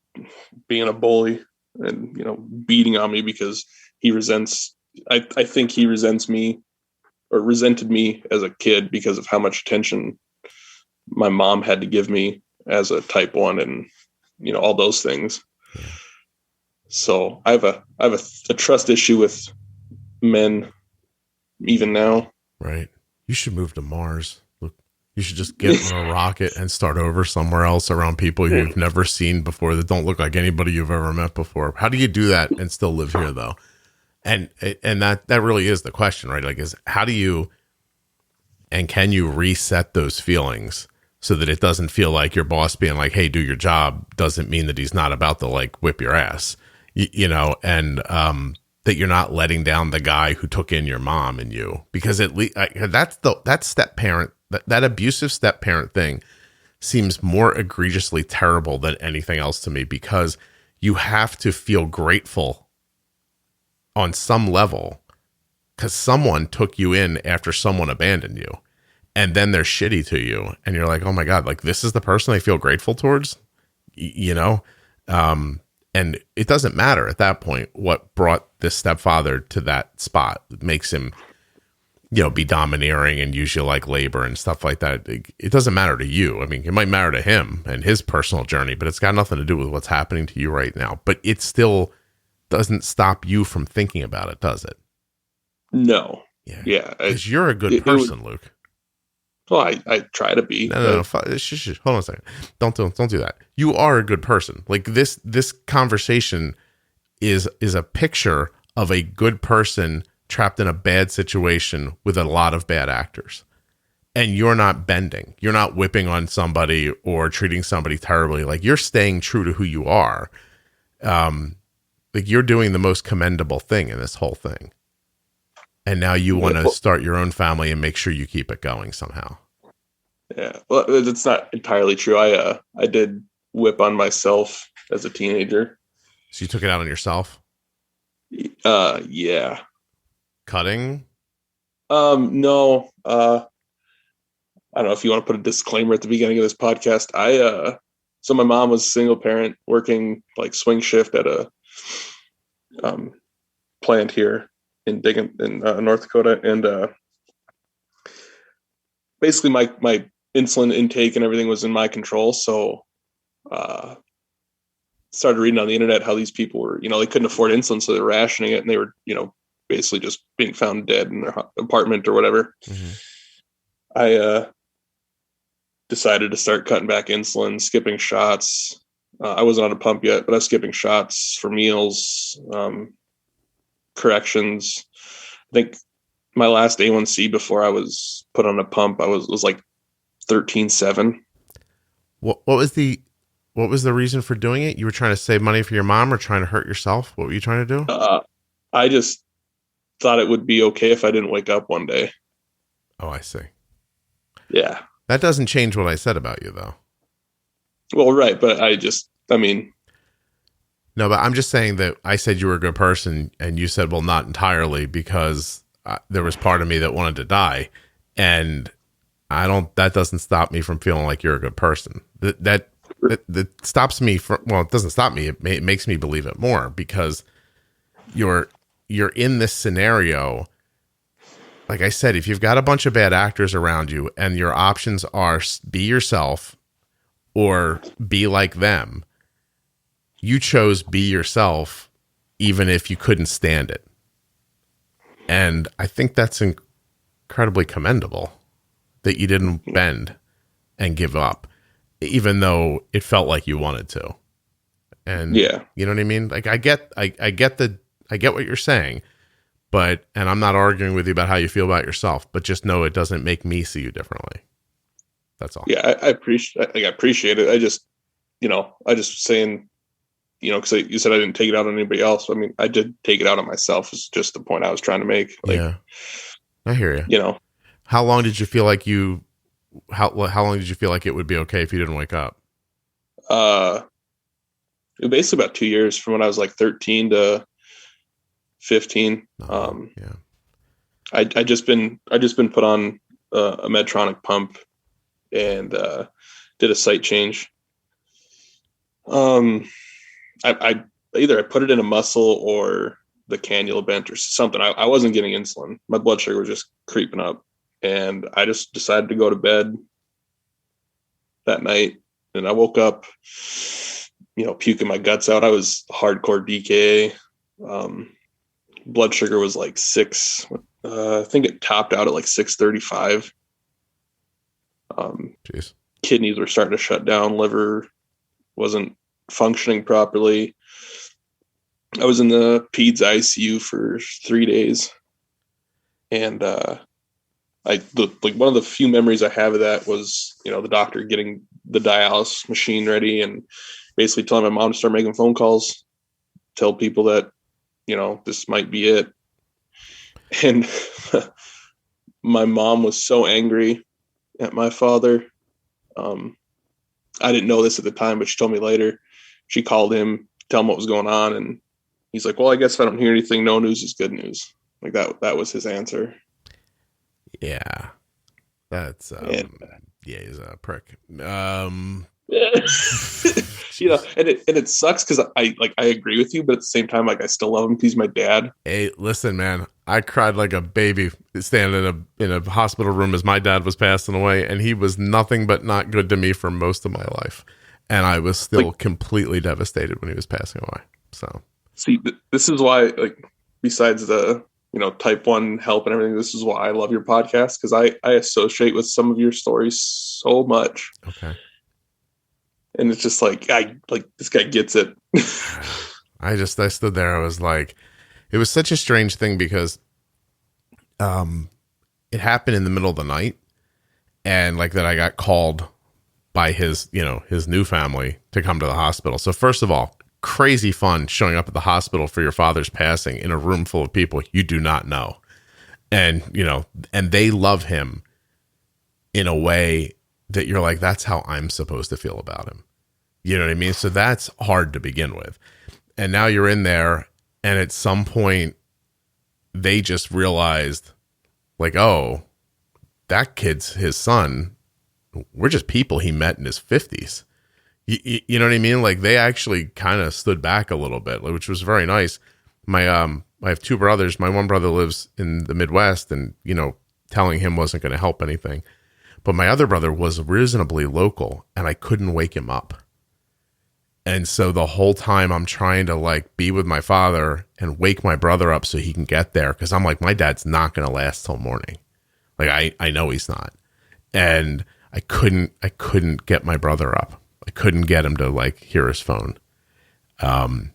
being a bully and, beating on me because he resents, I think he resents me, or resented me as a kid because of how much attention my mom had to give me as a type 1 and, all those things. yeah. So I have a trust issue with men even now. Right. You should move to Mars. Look, you should just get on a rocket and start over somewhere else around people you've never seen before that don't look like anybody you've ever met before. How do you do that and still live here though? And that really is the question, right? Like, is how do you, and can you reset those feelings so that it doesn't feel like your boss being like, hey, do your job, doesn't mean that he's not about to like whip your ass, and that you're not letting down the guy who took in your mom and you, because at least that step parent, that abusive step parent thing seems more egregiously terrible than anything else to me, because you have to feel grateful on some level because someone took you in after someone abandoned you, and then they're shitty to you, and you're like, oh my God, like this is the person I feel grateful towards, and it doesn't matter at that point what brought this stepfather to that spot. It makes him, be domineering and use you like labor and stuff like that. It doesn't matter to you. I mean, it might matter to him and his personal journey, but it's got nothing to do with what's happening to you right now. But it still doesn't stop you from thinking about it, does it? No. Yeah. Because you're a good person, Luke. Well, I try to be. No. Hold on a second. Don't do that. You are a good person. Like this conversation is a picture of a good person trapped in a bad situation with a lot of bad actors. And you're not bending. You're not whipping on somebody or treating somebody terribly. Like, you're staying true to who you are. Like, you're doing the most commendable thing in this whole thing. And now you want to start your own family and make sure you keep it going somehow. Yeah. Well, it's not entirely true. I did whip on myself as a teenager. So you took it out on yourself? Yeah. Cutting? No. I don't know if you want to put a disclaimer at the beginning of this podcast. So my mom was a single parent working like swing shift at a plant here in North Dakota, and basically my insulin intake and everything was in my control. So started reading on the internet how these people were, they couldn't afford insulin, so they're rationing it, and they were, basically just being found dead in their apartment or whatever. Mm-hmm. I decided to start cutting back insulin, skipping shots. I wasn't on a pump yet, but I was skipping shots for meals, corrections. I think my last A1C before I was put on a pump, I was like 13.7. What was the reason for doing it? You were trying to save money for your mom or trying to hurt yourself? What were you trying to do? I just thought it would be okay if I didn't wake up one day. Oh, I see. Yeah. That doesn't change what I said about you, though. Well, right. But no, but I'm just saying that I said you were a good person, and you said, well, not entirely, because there was part of me that wanted to die. And that doesn't stop me from feeling like you're a good person. That stops me from, well, it doesn't stop me. It makes me believe it more, because you're in this scenario. Like I said, if you've got a bunch of bad actors around you and your options are be yourself or be like them, you chose be yourself, even if you couldn't stand it. And I think that's incredibly commendable that you didn't bend and give up, even though it felt like you wanted to. And yeah, you know what I mean? Like I get what you're saying, and I'm not arguing with you about how you feel about yourself, but just know it doesn't make me see you differently. That's all. Yeah. I appreciate it. I just saying, cause you said I didn't take it out on anybody else. I mean, I did take it out on myself. It's just the point I was trying to make. Like, yeah, I hear you. How long did you feel like how long did you feel like it would be okay if you didn't wake up? It was basically about 2 years, from when I was like 13 to 15. Yeah. I just been put on a Medtronic pump and did a site change. I either I put it in a muscle or the cannula bent or something. I wasn't getting insulin. My blood sugar was just creeping up, and I just decided to go to bed that night. And I woke up, puking my guts out. I was hardcore DKA. Blood sugar was like 6. I think it topped out at like 635. Jeez. Kidneys were starting to shut down. Liver wasn't functioning properly. I was in the peds ICU for 3 days. And one of the few memories I have of that was, the doctor getting the dialysis machine ready and basically telling my mom to start making phone calls, tell people that, this might be it. And my mom was so angry at my father. I didn't know this at the time, but she told me later. She called him, tell him what was going on, and he's like, well, I guess if I don't hear anything, no news is good news. Like that was his answer. Yeah. That's he's a prick. And it sucks because I agree with you, but at the same time, like, I still love him because he's my dad. Hey, listen, man, I cried like a baby standing in a hospital room as my dad was passing away, and he was nothing but not good to me for most of my life, and I was still completely devastated when he was passing away. So, see, this is why, like, besides the type 1 help and everything, this is why I love your podcast, because I associate with some of your stories so much. Okay. And it's just like, this guy gets it. I stood there. I was like, it was such a strange thing because it happened in the middle of the night, and like that I got called by his new family to come to the hospital. So first of all, crazy fun showing up at the hospital for your father's passing in a room full of people you do not know. And, and they love him in a way that you're like, that's how I'm supposed to feel about him. You know what I mean? So that's hard to begin with. And now you're in there, and at some point they just realized, like, oh, that kid's his son. We're just people he met in his 50s. You know what I mean? Like, they actually kind of stood back a little bit, which was very nice. I have 2 brothers. My one brother lives in the Midwest, and, telling him wasn't going to help anything. But my other brother was reasonably local, and I couldn't wake him up. And so the whole time I'm trying to like be with my father and wake my brother up so he can get there. Cause I'm like, my dad's not going to last till morning. Like I know he's not. And I couldn't get my brother up. I couldn't get him to like hear his phone. And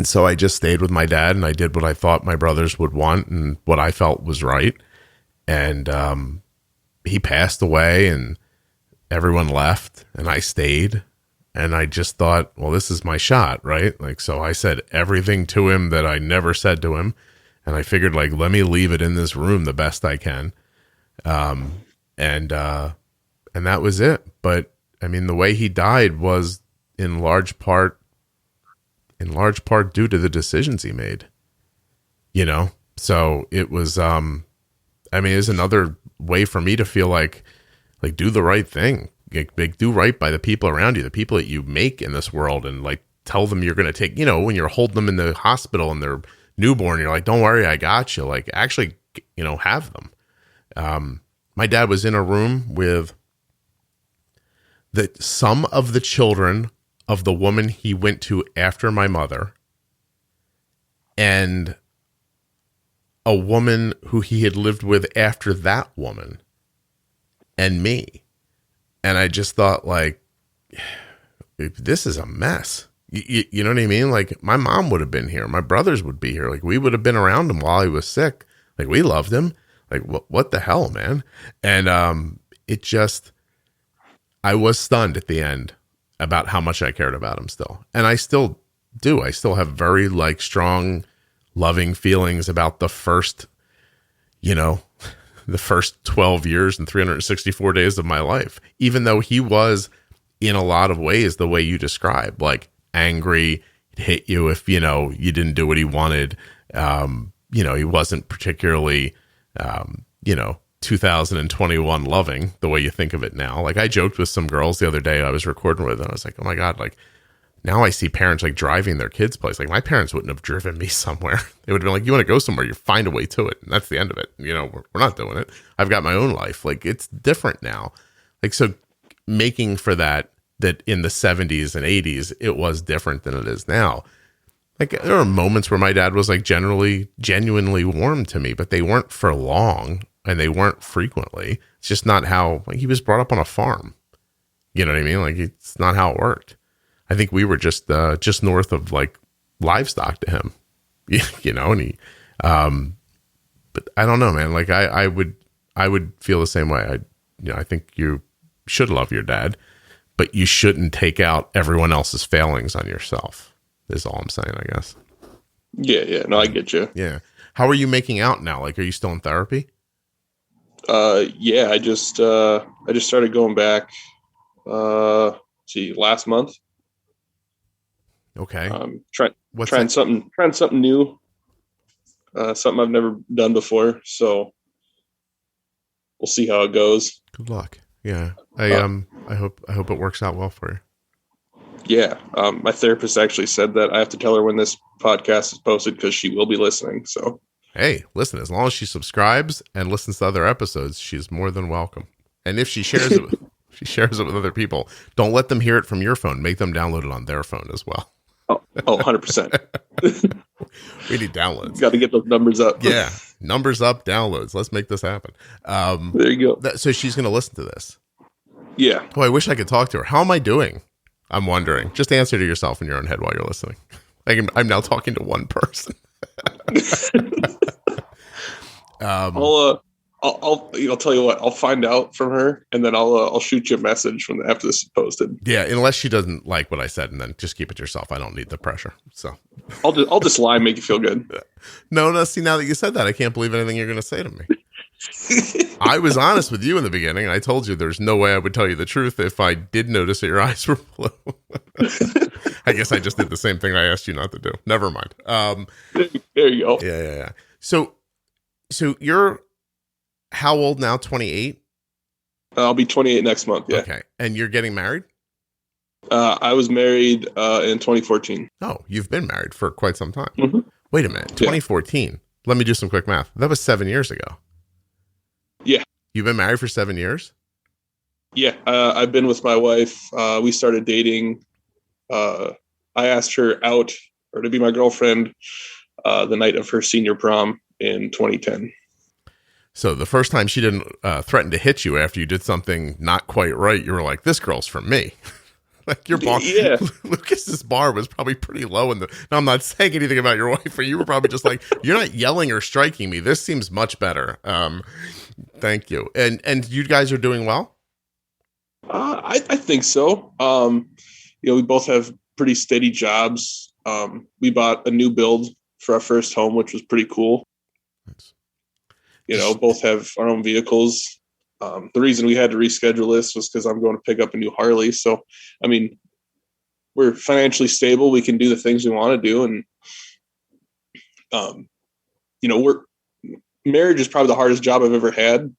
so I just stayed with my dad and I did what I thought my brothers would want and what I felt was right. And he passed away and everyone left and I stayed. And I just thought, well, this is my shot, right? Like, so I said everything to him that I never said to him. And I figured like, let me leave it in this room the best I can. And that was it. But I mean, the way he died was in large part due to the decisions he made, you know? So it was, I mean, it was another way for me to feel like do the right thing, like do right by the people around you, the people that you make in this world, and like tell them you're going to take, you know, when you're holding them in the hospital and they're newborn, you're like, don't worry, I got you. Like actually, you know, have them. My dad was in a room with some of the children of the woman he went to after my mother and a woman who he had lived with after that woman and me. And I just thought like, this is a mess. You know what I mean? Like my mom would have been here. My brothers would be here. Like we would have been around him while he was sick. Like we loved him. Like what the hell, man? And it just, I was stunned at the end about how much I cared about him still. And I still do. I still have very like strong, loving feelings about the first, you know, the first 12 years and 364 days of my life, even though he was in a lot of ways the way you described, like angry, he'd hit you if, you know, you didn't do what he wanted. You know, he wasn't particularly, you know, 2021 loving the way you think of it now. Like I joked with some girls the other day I was recording with, and I was like, oh my God, like now I see parents like driving their kids place. Like my parents wouldn't have driven me somewhere. They would have been like, you want to go somewhere, you find a way to it. And that's the end of it. You know, we're not doing it. I've got my own life. Like it's different now. Like, so making for that in the 70s and 80s, it was different than it is now. Like there are moments where my dad was like genuinely warm to me, but they weren't for long. And they weren't frequently. It's just not how, like, he was brought up on a farm. You know what I mean? Like, it's not how it worked. I think we were just north of like livestock to him, you know, and he, but I don't know, man. Like I would feel the same way. I think you should love your dad, but you shouldn't take out everyone else's failings on yourself is all I'm saying, I guess. Yeah. No, I get you. Yeah. How are you making out now? Like, are you still in therapy? Yeah, I just started going back, last month. Okay. Trying something new, something I've never done before. So we'll see how it goes. Good luck. Yeah. I hope it works out well for you. Yeah. My therapist actually said that I have to tell her when this podcast is posted because she will be listening. So. Hey, listen, as long as she subscribes and listens to other episodes, she's more than welcome. And if she shares it with other people, don't let them hear it from your phone. Make them download it on their phone as well. Oh, 100%. We need downloads. Got to get those numbers up. Yeah. Numbers up, downloads. Let's make this happen. There you go. So she's going to listen to this. Yeah. Oh, I wish I could talk to her. How am I doing? I'm wondering. Just answer to yourself in your own head while you're listening. I'm now talking to one person. I'll tell you what, I'll find out from her and then I'll shoot you a message after this is posted. Yeah, unless she doesn't like what I said, and then just keep it to yourself. I don't need the pressure. So I'll just lie and make you feel good. No, see, now that you said that, I can't believe anything you're going to say to me. I was honest with you in the beginning, and I told you there's no way I would tell you the truth if I did notice that your eyes were blue. I guess I just did the same thing I asked you not to do. Never mind. There you go. Yeah. So you're how old now? 28? I'll be 28 next month. Yeah. Okay. And you're getting married? I was married in 2014. Oh, you've been married for quite some time. Mm-hmm. Wait a minute. 2014. Yeah. Let me do some quick math. That was 7 years ago. Yeah. You've been married for 7 years? Yeah. I've been with my wife. We started dating I asked her out or to be my girlfriend the night of her senior prom in 2010. So the first time she didn't threaten to hit you after you did something not quite right, you were like, this girl's for me. Like your bar, Yeah. Lucas's bar was probably pretty low in the. Now I'm not saying anything about your wife, but you were probably just like, you're not yelling or striking me. This seems much better. Thank you. And you guys are doing well. I think so. We both have pretty steady jobs. We bought a new build for our first home, which was pretty cool. Nice. Both have our own vehicles. The reason we had to reschedule this was because I'm going to pick up a new Harley. So, I mean, we're financially stable. We can do the things we want to do. And, marriage is probably the hardest job I've ever had.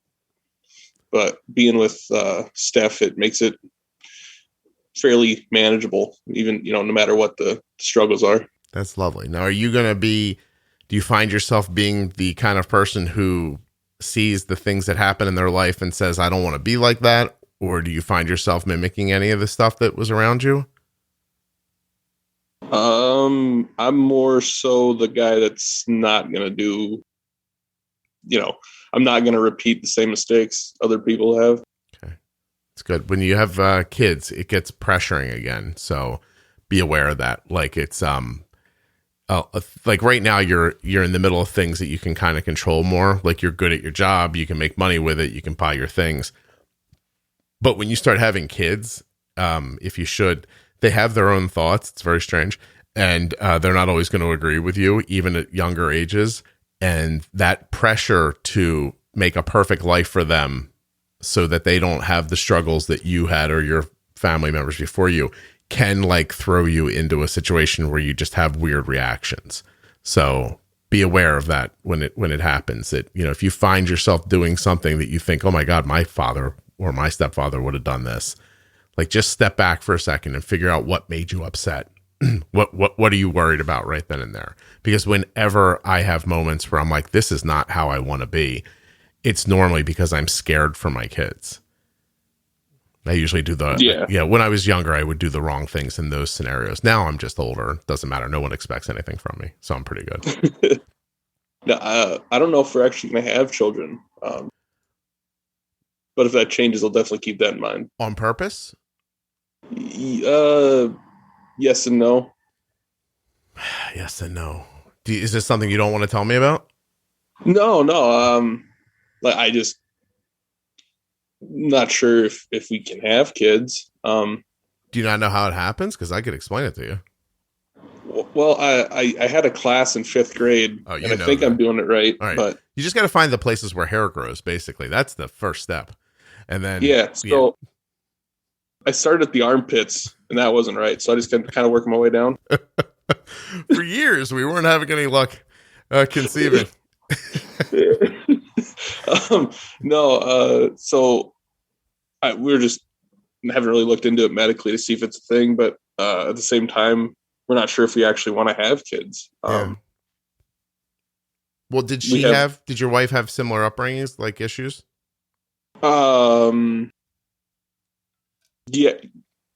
But being with Steph, it makes it fairly manageable, even, no matter what the struggles are. That's lovely. Now, do you find yourself being the kind of person who sees the things that happen in their life and says, I don't want to be like that? Or do you find yourself mimicking any of the stuff that was around you? I'm more so the guy that's not going to do, I'm not going to repeat the same mistakes other people have. Okay. It's good. When you have kids, it gets pressuring again. So be aware of that. Like it's, like right now you're in the middle of things that you can kind of control more. Like you're good at your job, you can make money with it, you can buy your things. But when you start having kids, if you should, they have their own thoughts. It's very strange. And they're not always going to agree with you, even at younger ages. And that pressure to make a perfect life for them so that they don't have the struggles that you had or your family members before you can like throw you into a situation where you just have weird reactions. So be aware of that when it happens. That, if you find yourself doing something that you think, oh my God, my father or my stepfather would have done this, like just step back for a second and figure out what made you upset. What are you worried about right then and there? Because whenever I have moments where I'm like, this is not how I want to be, it's normally because I'm scared for my kids. I usually do when I was younger, I would do the wrong things in those scenarios. Now I'm just older. Doesn't matter. No one expects anything from me. So I'm pretty good. No, I don't know if we're actually going to have children. But if that changes, I'll definitely keep that in mind. On purpose? Yes and no. Yes and no. Is this something you don't want to tell me about? No. I just not sure if we can have kids. Do you not know how it happens? Because I could explain it to you. Well, I had a class in 5th grade, and I think I'm doing it right. All right. But you just got to find the places where hair grows, basically. That's the first step. And then... So I started at the armpits, and that wasn't right. So I just kind of working my way down. For years, we weren't having any luck conceiving. So we haven't really looked into it medically to see if it's a thing, but at the same time, we're not sure if we actually want to have kids. Well, did your wife have similar upbringings, like issues? Yeah,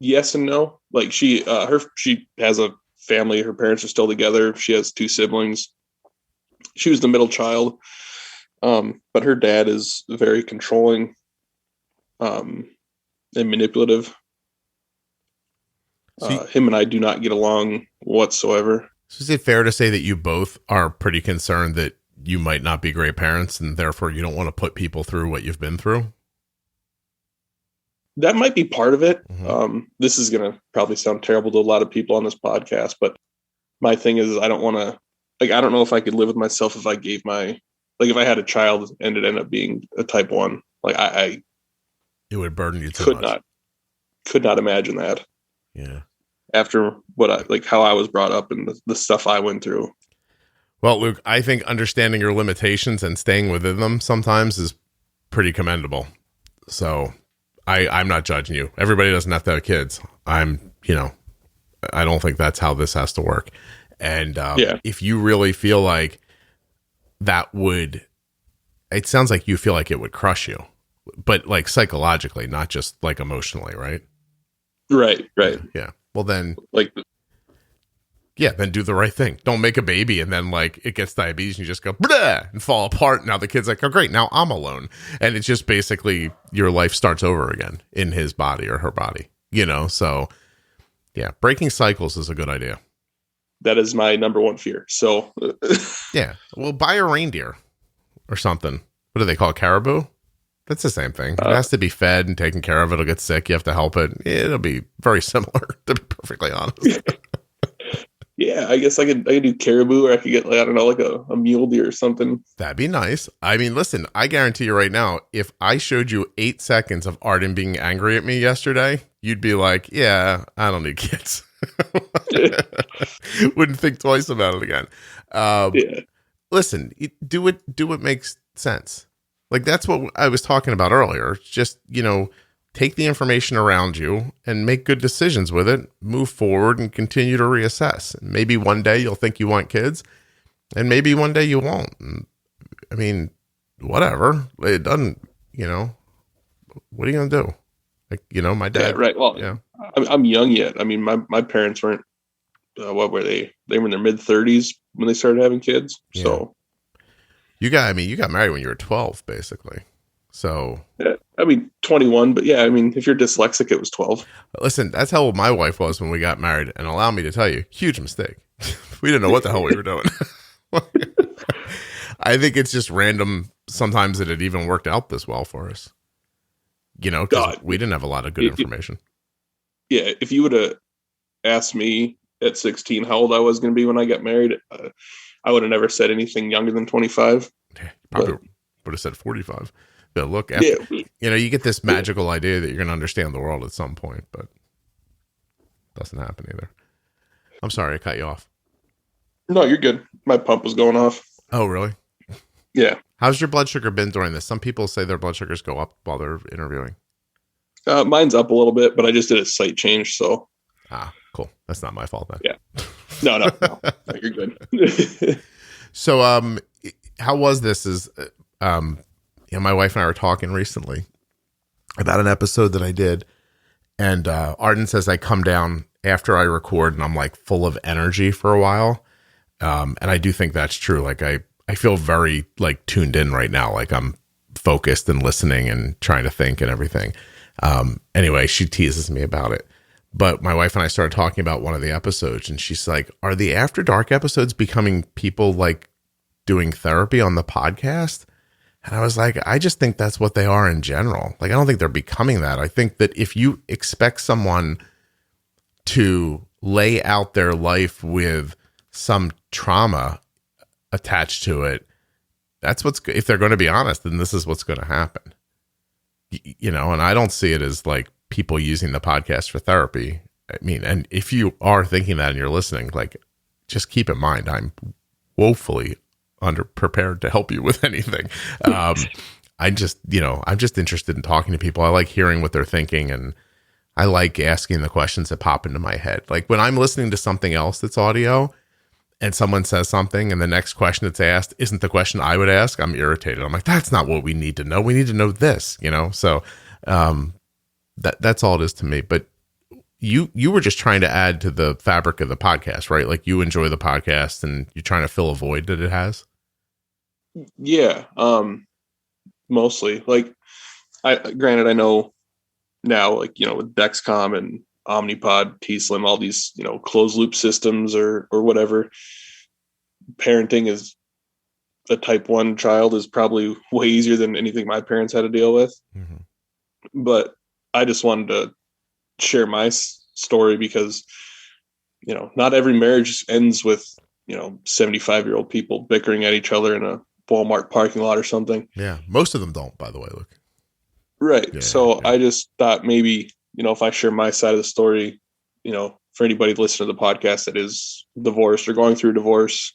yes and no. Like she has a family. Her parents are still together. She has 2 siblings. She was the middle child. But her dad is very controlling, and manipulative. Him and I do not get along whatsoever. So is it fair to say that you both are pretty concerned that you might not be great parents and therefore you don't want to put people through what you've been through? That might be part of it. Mm-hmm. This is going to probably sound terrible to a lot of people on this podcast, but my thing is I don't want to, I don't know if I could live with myself if I gave if I had a child and it ended up being a type 1, it would burden you too much. Could not imagine that. Yeah. After how I was brought up and the stuff I went through. Well, Luke, I think understanding your limitations and staying within them sometimes is pretty commendable. So I'm not judging you. Everybody doesn't have to have kids. I don't think that's how this has to work. And if you really feel like it sounds like you feel like it would crush you, but like psychologically, not just like emotionally, right? Right. Yeah. Well, then, Like, yeah, then do the right thing. Don't make a baby and then like it gets diabetes and you just go bleh and fall apart. Now the kid's like, oh great, now I'm alone. And it's just basically your life starts over again in his body or her body, you know? So yeah, breaking cycles is a good idea. that is my number one fear. So Yeah. Well, buy a reindeer or something. What do they call it? Caribou? That's the same thing. It has to be fed and taken care of. It'll get sick. You have to help it. It'll be very similar, to be perfectly honest. yeah, I guess I could do caribou, or I could get, like, I don't know, like a mule deer or something. That'd be nice. I mean, listen, I guarantee you right now, if I showed you 8 seconds of Arden being angry at me yesterday, you'd be like, yeah, I don't need kids. Wouldn't think twice about it again. Yeah. Listen, do what makes sense. Like that's what I was talking about earlier. Just, take the information around you and make good decisions with it, move forward and continue to reassess. Maybe one day you'll think you want kids and maybe one day you won't. I mean, whatever. It doesn't, what are you going to do? Like, my dad. Yeah, right. Well, yeah. I'm young yet. I mean, my parents weren't, what were they? They were in their mid 30s when they started having kids. Yeah. So you got married when you were 12, basically. So, yeah, I mean, 21, but yeah, I mean, if you're dyslexic, it was 12. Listen, that's how old my wife was when we got married. And allow me to tell you, huge mistake. We didn't know what the hell we were doing. I think it's just random sometimes that it even worked out this well for us. Because we didn't have a lot of good information. Yeah, if you would have asked me at 16 how old I was going to be when I got married, I would have never said anything younger than 25. Yeah, probably would have said 45. But look, after, you get this magical idea that you're going to understand the world at some point, but it doesn't happen either. I'm sorry, I cut you off. No, you're good. My pump was going off. Oh, really? Yeah. How's your blood sugar been during this? Some people say their blood sugars go up while they're interviewing. Mine's up a little bit, but I just did a site change, so. Cool. That's not my fault then. Yeah. No, you're good. So, how was this? My wife and I were talking recently about an episode that I did, and Arden says I come down after I record and I'm like full of energy for a while. And I do think that's true. Like I feel very like tuned in right now. Like I'm focused and listening and trying to think and everything. Anyway, she teases me about it. But my wife and I started talking about one of the episodes, and she's like, are the After Dark episodes becoming people like doing therapy on the podcast? And I was like, I just think that's what they are in general. Like, I don't think they're becoming that. I think that if you expect someone to lay out their life with some trauma attached to it, that's if they're going to be honest, then this is what's going to happen. And I don't see it as like people using the podcast for therapy. I mean, and if you are thinking that and you're listening, like, just keep in mind, I'm woefully underprepared to help you with anything. I'm just interested in talking to people. I like hearing what they're thinking, and I like asking the questions that pop into my head. Like when I'm listening to something else that's audio and someone says something and the next question that's asked isn't the question I would ask, I'm irritated. I'm like, that's not what we need to know. We need to know this, So that's all it is to me. But you were just trying to add to the fabric of the podcast, right? Like you enjoy the podcast and you're trying to fill a void that it has. Yeah. Mostly like granted, I know now, like, with Dexcom and Omnipod, T-Slim, all these, closed loop systems or whatever, parenting is a type 1 child is probably way easier than anything my parents had to deal with. Mm-hmm. But I just wanted to share my story because, not every marriage ends with, 75-year-old people bickering at each other in a Walmart parking lot or something. Yeah. Most of them don't, by the way, Luke. Right. Yeah, so yeah. I just thought maybe, if I share my side of the story, for anybody listening to the podcast that is divorced or going through a divorce,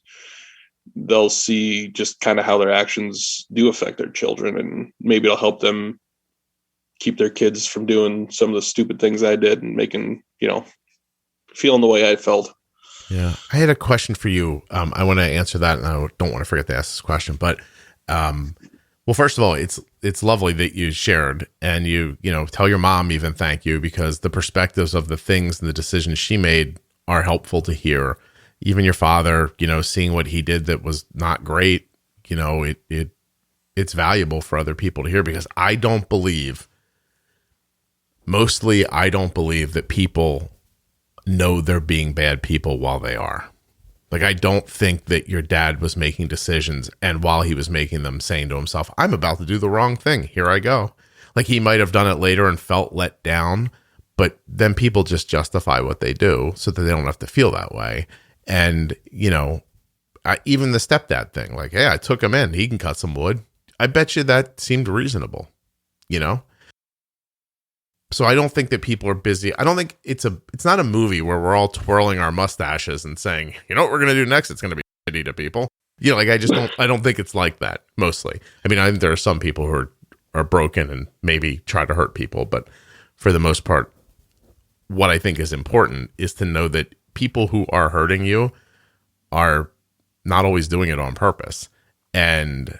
they'll see just kind of how their actions do affect their children, and maybe it'll help them keep their kids from doing some of the stupid things I did and making, feeling the way I felt. Yeah. I had a question for you. I want to answer that, and I don't want to forget to ask this question, but Well, first of all, it's lovely that you shared, and you tell your mom even thank you, because the perspectives of the things and the decisions she made are helpful to hear. Even your father, seeing what he did that was not great, it's valuable for other people to hear, because I don't believe that people know they're being bad people while they are. Like, I don't think that your dad was making decisions, and while he was making them, saying to himself, I'm about to do the wrong thing. Here I go. Like, he might have done it later and felt let down, but then people just justify what they do so that they don't have to feel that way. And, even the stepdad thing, like, hey, I took him in. He can cut some wood. I bet you that seemed reasonable, So I don't think that people are busy. I don't think it's not a movie where we're all twirling our mustaches and saying, you know what we're going to do next? It's going to be shitty to people. I don't think it's like that mostly. I mean, I think there are some people who are broken and maybe try to hurt people, but for the most part, what I think is important is to know that people who are hurting you are not always doing it on purpose, and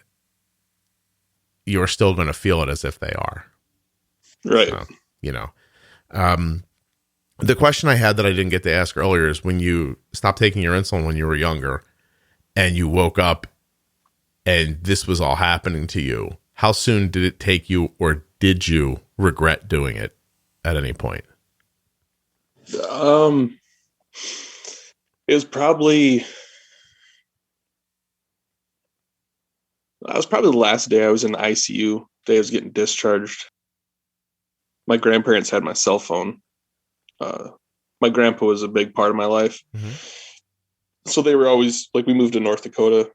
you're still going to feel it as if they are. Right. So, the question I had that I didn't get to ask earlier is, when you stopped taking your insulin when you were younger and you woke up and this was all happening to you, how soon did it take you, or did you regret doing it at any point? It was probably the last day I was in the ICU, day I was getting discharged. My grandparents had my cell phone. My grandpa was a big part of my life. Mm-hmm. So they were always, like, we moved to North Dakota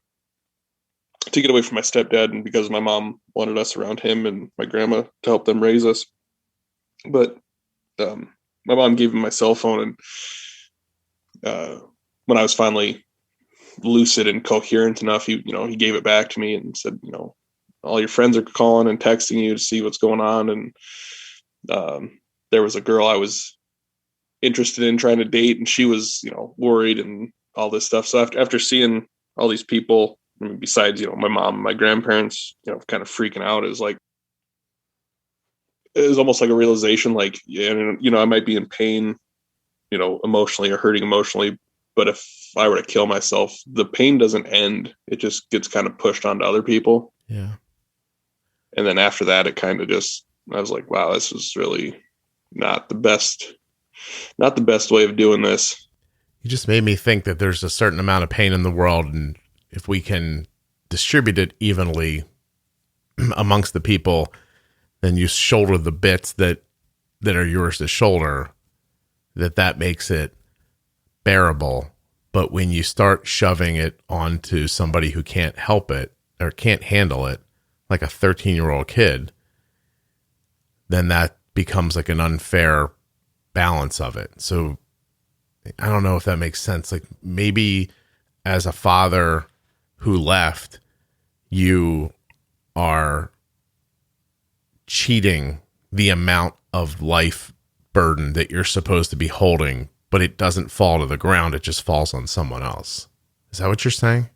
to get away from my stepdad, and because my mom wanted us around him and my grandma to help them raise us. But my mom gave him my cell phone, and when I was finally lucid and coherent enough, he gave it back to me and said, all your friends are calling and texting you to see what's going on. And there was a girl I was interested in trying to date, and she was, worried and all this stuff. So after seeing all these people, I mean, besides, my mom and my grandparents, kind of freaking out, it was almost like a realization, like, I might be in pain, emotionally or hurting emotionally, but if I were to kill myself, the pain doesn't end. It just gets kind of pushed onto other people. Yeah. And then after that, it kind of just, I was like, wow, this is really not the best way of doing this. You just made me think that there's a certain amount of pain in the world, and if we can distribute it evenly amongst the people, then you shoulder the bits that are yours to shoulder, that makes it bearable. But when you start shoving it onto somebody who can't help it or can't handle it, like a 13-year-old kid, then that becomes like an unfair balance of it. So I don't know if that makes sense. Like, maybe as a father who left, you are cheating the amount of life burden that you're supposed to be holding, but it doesn't fall to the ground. It just falls on someone else. Is that what you're saying?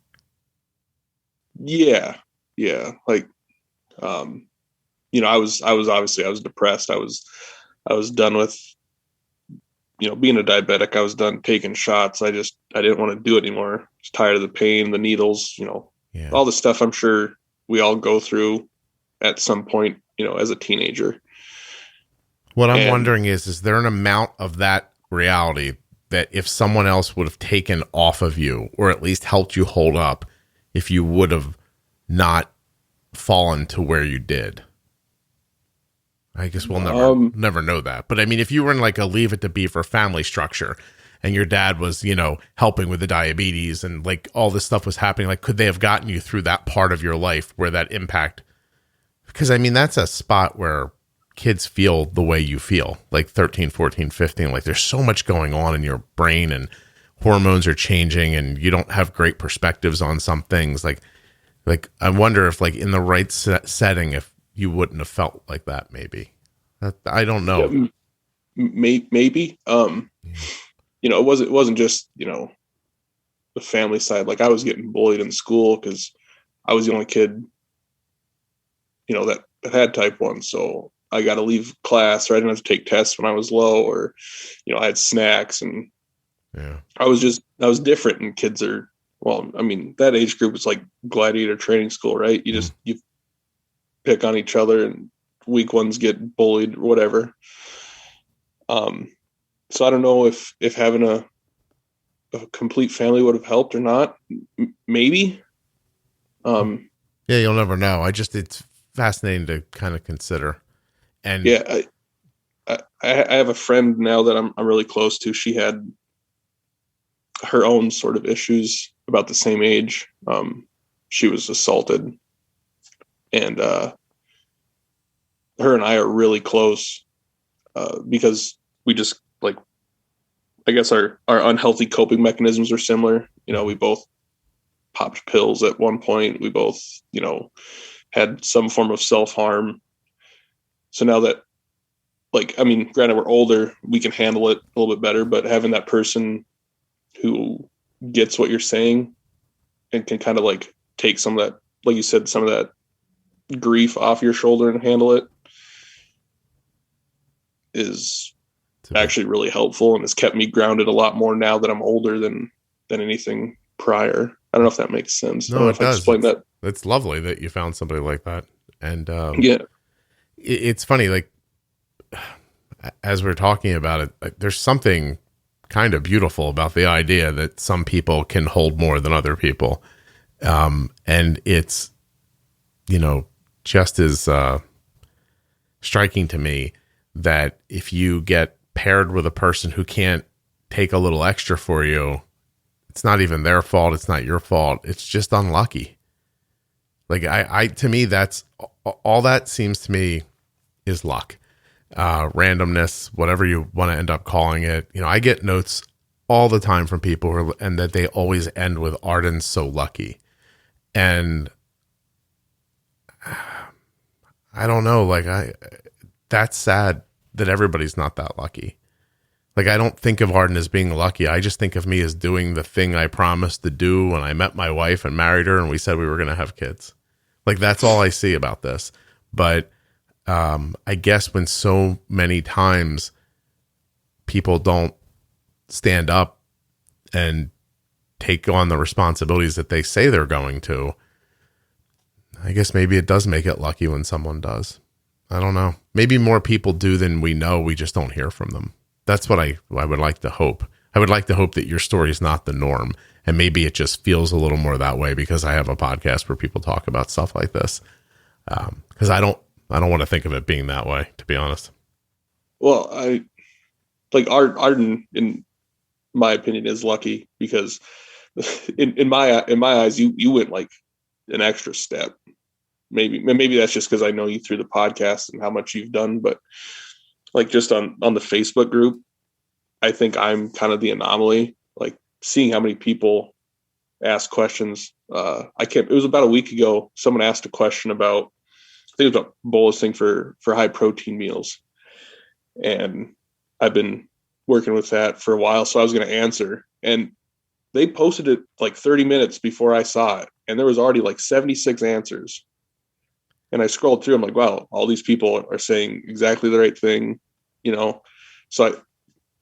Yeah. Yeah. Like, I was depressed. I was done with, being a diabetic. I was done taking shots. I didn't want to do it anymore. I was tired of the pain, the needles, all the stuff I'm sure we all go through at some point, as a teenager. What I'm wondering is there an amount of that reality that if someone else would have taken off of you, or at least helped you hold up, if you would have not fallen to where you did? I guess we'll never know that. But I mean, if you were in like a Leave It to Beaver family structure and your dad was, helping with the diabetes and like all this stuff was happening, like, could they have gotten you through that part of your life where that impact? Because I mean, that's a spot where kids feel the way you feel, like 13, 14, 15, like there's so much going on in your brain and hormones are changing and you don't have great perspectives on some things. Like I wonder if, like, in the right setting, if you wouldn't have felt like that, maybe. I don't know. Yeah, maybe. It wasn't just, the family side. Like, I was getting bullied in school because I was the only kid that had type 1. So I got to leave class, or I didn't have to take tests when I was low, or, I had snacks, and I was different. And kids are, well, I mean, that age group is like gladiator training school, right? You pick on each other, and weak ones get bullied or whatever. So I don't know if having a complete family would have helped or not. Maybe. Yeah, you'll never know. It's fascinating to kind of consider. And yeah, I have a friend now that I'm really close to. She had her own sort of issues about the same age. She was assaulted, and her and I are really close because we just, like, I guess our unhealthy coping mechanisms are similar. We both popped pills at one point. We both, had some form of self-harm. So now that, like, I mean, granted, we're older, we can handle it a little bit better, but having that person who gets what you're saying and can kind of, like, take some of that, like you said, some of that grief off your shoulder and handle it is actually really helpful, and has kept me grounded a lot more now that I'm older than anything prior. I don't know if that makes sense. No, it does. Explain that. It's lovely that you found somebody like that. And yeah, it's funny, like, as we're talking about it, like, there's something kind of beautiful about the idea that some people can hold more than other people. And it's, just as striking to me that if you get paired with a person who can't take a little extra for you, it's not even their fault. It's not your fault. It's just unlucky. Like, to me, that's all that seems to me is luck, randomness, whatever you want to end up calling it. I get notes all the time from people and that they always end with Arden's so lucky. And I don't know, like, that's sad that everybody's not that lucky. Like, I don't think of Arden as being lucky. I just think of me as doing the thing I promised to do when I met my wife and married her, and we said we were going to have kids. Like, that's all I see about this. But I guess when so many times people don't stand up and take on the responsibilities that they say they're going to, I guess maybe it does make it lucky when someone does. I don't know. Maybe more people do than we know. We just don't hear from them. That's what I would like to hope. I would like to hope that your story is not the norm, and maybe it just feels a little more that way because I have a podcast where people talk about stuff like this. Because I don't want to think of it being that way, to be honest. Well, I like Arden, in my opinion, is lucky because in my eyes, you went like an extra step. Maybe that's just because I know you through the podcast and how much you've done, but like just on the Facebook group, I think I'm kind of the anomaly. Like, seeing how many people ask questions. It was about a week ago, someone asked a question about, I think it was about bolusing for high protein meals. And I've been working with that for a while, so I was going to answer. And they posted it like 30 minutes before I saw it, and there was already like 76 answers. And I scrolled through, I'm like, wow, all these people are saying exactly the right thing, So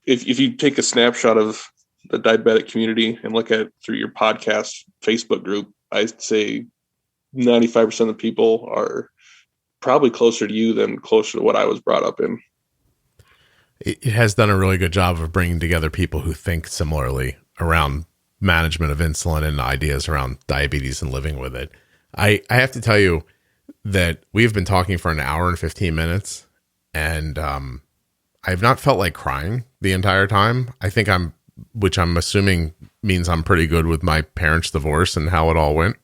if you take a snapshot of the diabetic community and look at it through your podcast Facebook group, I'd say 95% of the people are probably closer to you than closer to what I was brought up in. It has done a really good job of bringing together people who think similarly around management of insulin and ideas around diabetes and living with it. I have to tell you that we've been talking for an hour and 15 minutes, and I've not felt like crying the entire time. I think which I'm assuming means I'm pretty good with my parents' divorce and how it all went.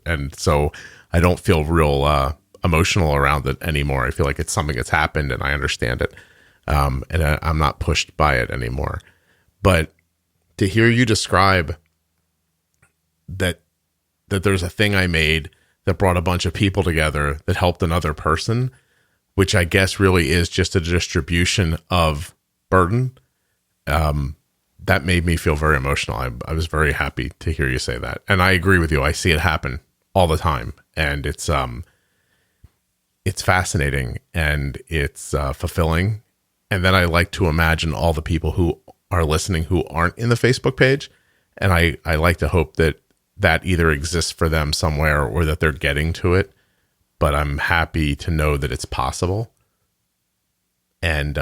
And so I don't feel real emotional around it anymore. I feel like it's something that's happened and I understand it. And I'm not pushed by it anymore. But to hear you describe that there's a thing I made that brought a bunch of people together that helped another person, which I guess really is just a distribution of burden, that made me feel very emotional. I was very happy to hear you say that. And I agree with you. I see it happen all the time. And it's it's fascinating and it's fulfilling. And then I like to imagine all the people who are listening who aren't in the Facebook page. And I like to hope that that either exists for them somewhere or that they're getting to it. But I'm happy to know that it's possible. And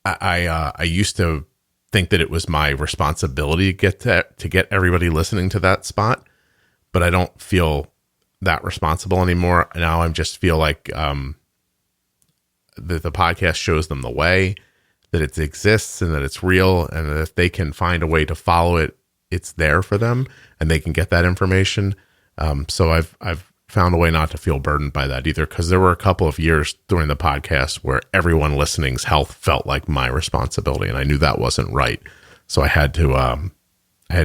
I used to think that it was my responsibility to get everybody listening to that spot, but I don't feel that responsible anymore. Now I just feel like that the podcast shows them the way, that it exists and that it's real, and that if they can find a way to follow it, it's there for them and they can get that information. So I've found a way not to feel burdened by that either, because there were a couple of years during the podcast where everyone listening's health felt like my responsibility, and I knew that wasn't right. So I had to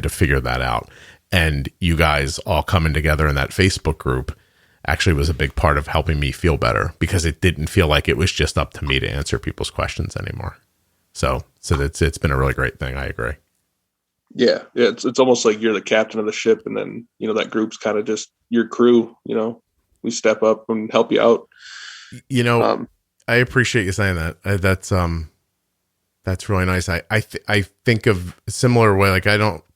figure that out. And you guys all coming together in that Facebook group actually was a big part of helping me feel better, because it didn't feel like it was just up to me to answer people's questions anymore. So it's been a really great thing. I agree. Yeah. It's almost like you're the captain of the ship, and then, that group's kind of just your crew, we step up and help you out. I appreciate you saying that. That's really nice. I think of a similar way. Like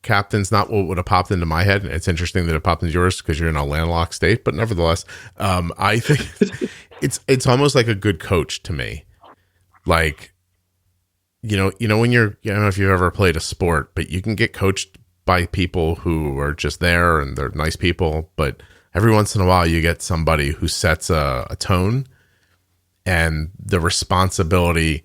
captain's not what would have popped into my head. It's interesting that it popped into yours because you're in a landlocked state, but nevertheless, I think it's almost like a good coach to me. Like, when you're, I don't know if you've ever played a sport, but you can get coached by people who are just there and they're nice people. But every once in a while you get somebody who sets a tone, and the responsibility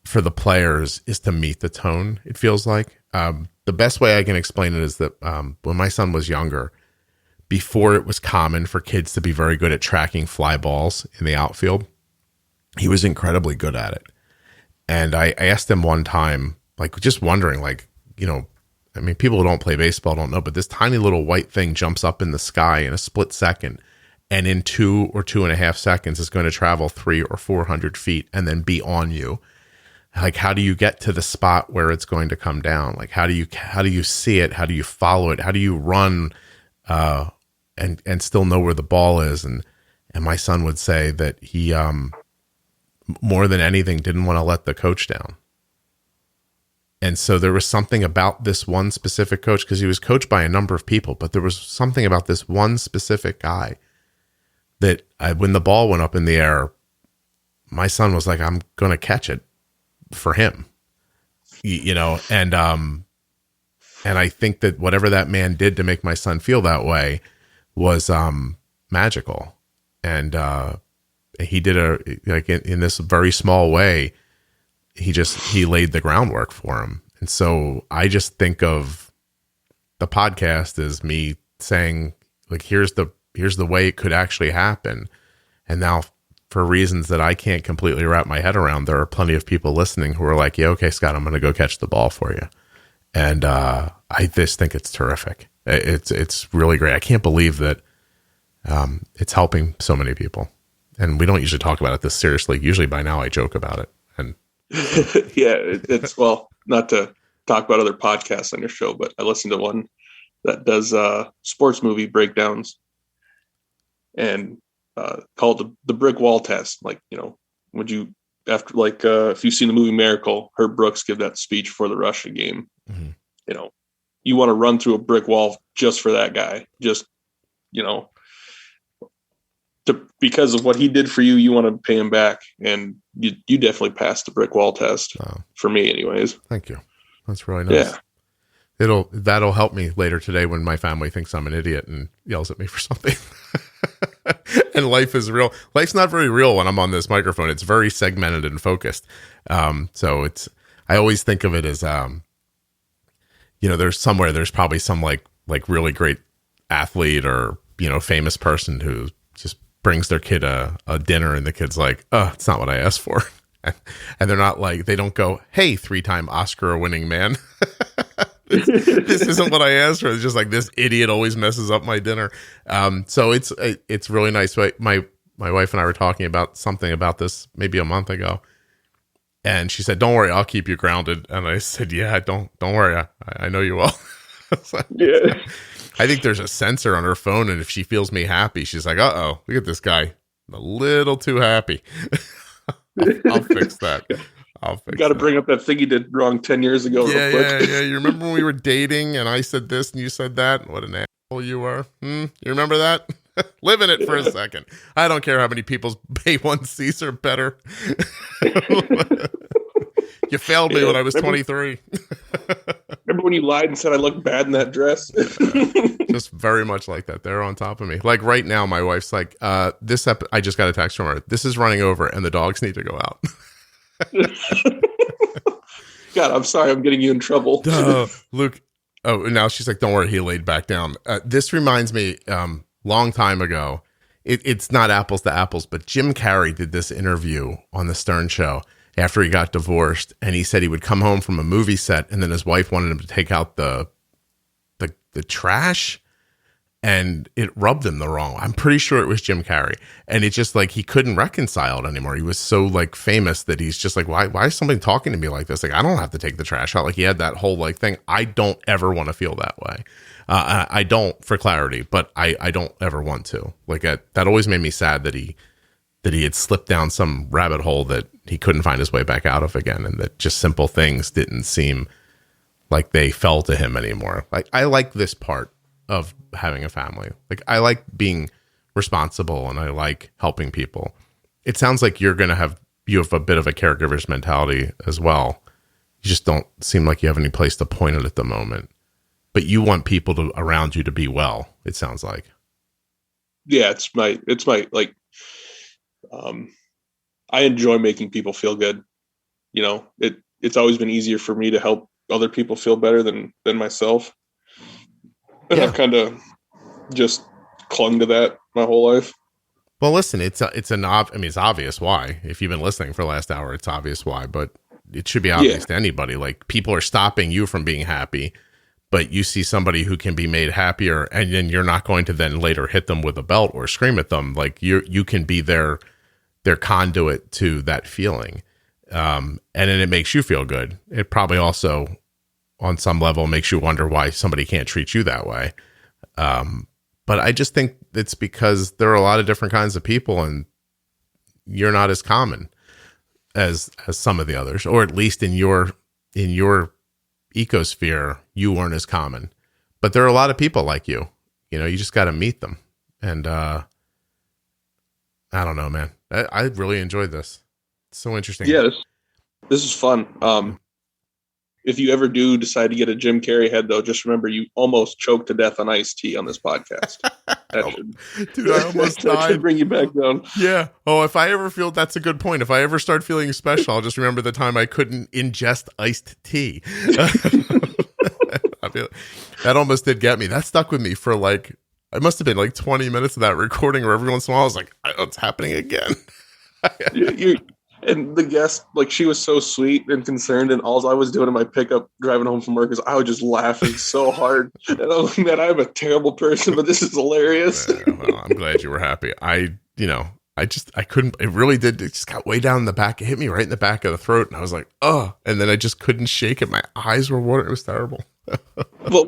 for the players is to meet the tone. It feels like, the best way I can explain it is that, when my son was younger, before it was common for kids to be very good at tracking fly balls in the outfield, he was incredibly good at it. And I asked him one time, like, just wondering, like, people who don't play baseball don't know, but this tiny little white thing jumps up in the sky in a split second, and in 2 or 2.5 seconds is going to travel 300 or 400 feet and then be on you. Like, how do you get to the spot where it's going to come down? Like, how do you see it? How do you follow it? How do you run, and still know where the ball is? And my son would say that he, more than anything, didn't want to let the coach down. And so there was something about this one specific coach, because he was coached by a number of people, but there was something about this one specific guy that when the ball went up in the air, my son was like, I'm going to catch it for him, and I think that whatever that man did to make my son feel that way was magical. And he did in this very small way, he laid the groundwork for him. And so I just think of the podcast as me saying, like, here's the way it could actually happen. And now, for reasons that I can't completely wrap my head around, there are plenty of people listening who are like, yeah, okay, Scott, I'm going to go catch the ball for you. And I just think it's terrific. It's really great. I can't believe that it's helping so many people. And we don't usually talk about it this seriously. Usually by now I joke about it. And yeah, it's not to talk about other podcasts on your show, but I listened to one that does sports movie breakdowns, and called the brick wall test. Like, would you, after, like, if you've seen the movie Miracle, Herb Brooks give that speech for the Russia game. Mm-hmm. You want to run through a brick wall just for that guy, just, because of what he did for you, you want to pay him back. And you definitely passed the brick wall test, for me anyways. Thank you. That's really nice. Yeah. That'll help me later today when my family thinks I'm an idiot and yells at me for something. And life is real. Life's not very real when I'm on this microphone. It's very segmented and focused. So I always think of it as, there's probably some like really great athlete or, famous person who just brings their kid a dinner, and the kid's like, oh, it's not what I asked for. And they're not like, they don't go, hey, 3-time Oscar winning man. This isn't what I asked for. It's just like, this idiot always messes up my dinner. So it's really nice. My wife and I were talking about something about this maybe a month ago, and she said, don't worry, I'll keep you grounded. And I said, yeah, don't worry. I know you will. So, yeah. I think there's a sensor on her phone, and if she feels me happy, she's like, "Uh-oh, look at this guy, a little too happy." I'll fix that. Got to bring up that thing you did wrong 10 years ago. Yeah. You remember when we were dating, and I said this and you said that? What an asshole you were. You remember that? Live in it for a second. I don't care how many people's A1Cs are better. You failed me when I was 23. Remember when you lied and said I looked bad in that dress? Just very much like that. They're on top of me. Like right now, my wife's like, I just got a text from her. This is running over and the dogs need to go out. God, I'm sorry. I'm getting you in trouble. Luke. Oh, now she's like, don't worry. He laid back down. This reminds me, long time ago, it's not apples to apples, but Jim Carrey did this interview on the Stern Show after he got divorced, and he said he would come home from a movie set, and then his wife wanted him to take out the trash, and it rubbed him the wrong way. I'm pretty sure it was Jim Carrey, and it just like he couldn't reconcile it anymore. He was so like famous that he's just like, why is somebody talking to me like this? Like, I don't have to take the trash out. Like, he had that whole like thing. I don't ever want to feel that way. I don't, for clarity, but I don't ever want to. Like, that always made me sad that he had slipped down some rabbit hole that he couldn't find his way back out of again, and that just simple things didn't seem like they fell to him anymore. Like, I like this part of having a family. Like, I like being responsible, and I like helping people. It sounds like you have a bit of a caregiver's mentality as well. You just don't seem like you have any place to point it at the moment, but you want people around you to be well. It sounds like. Yeah, it's my like. I enjoy making people feel good. You know, it's always been easier for me to help other people feel better than myself. And I've kind of just clung to that my whole life. Well, listen, it's obvious why. If you've been listening for the last hour, it's obvious why, but it should be obvious to anybody. Like, people are stopping you from being happy, but you see somebody who can be made happier, and then you're not going to then later hit them with a belt or scream at them. Like, you can be their conduit to that feeling. And then it makes you feel good. It probably also, on some level, makes you wonder why somebody can't treat you that way. But I just think it's because there are a lot of different kinds of people, and you're not as common as some of the others, or at least in your ecosphere, you weren't as common. But there are a lot of people like you. You know, you just got to meet them. And I don't know, man. I really enjoyed this. It's so interesting. Yeah, this is fun. If you ever do decide to get a Jim Carrey head, though, just remember you almost choked to death on iced tea on this podcast. Dude, I almost died. That should bring you back down. Yeah. Oh, if I ever feel, that's a good point. If I ever start feeling special, I'll just remember the time I couldn't ingest iced tea. That almost did get me. That stuck with me for like, it must have been like 20 minutes of that recording, where every once in a while I was like, oh, it's happening again. And the guest, like, she was so sweet and concerned, and all I was doing in my pickup driving home from work is I was just laughing so hard. And I was like, man, I'm a terrible person, but this is hilarious. Well, I'm glad you were happy. I couldn't, it really did. It just got way down in the back. It hit me right in the back of the throat. And I was like, oh, and then I just couldn't shake it. My eyes were watering. It was terrible. Well,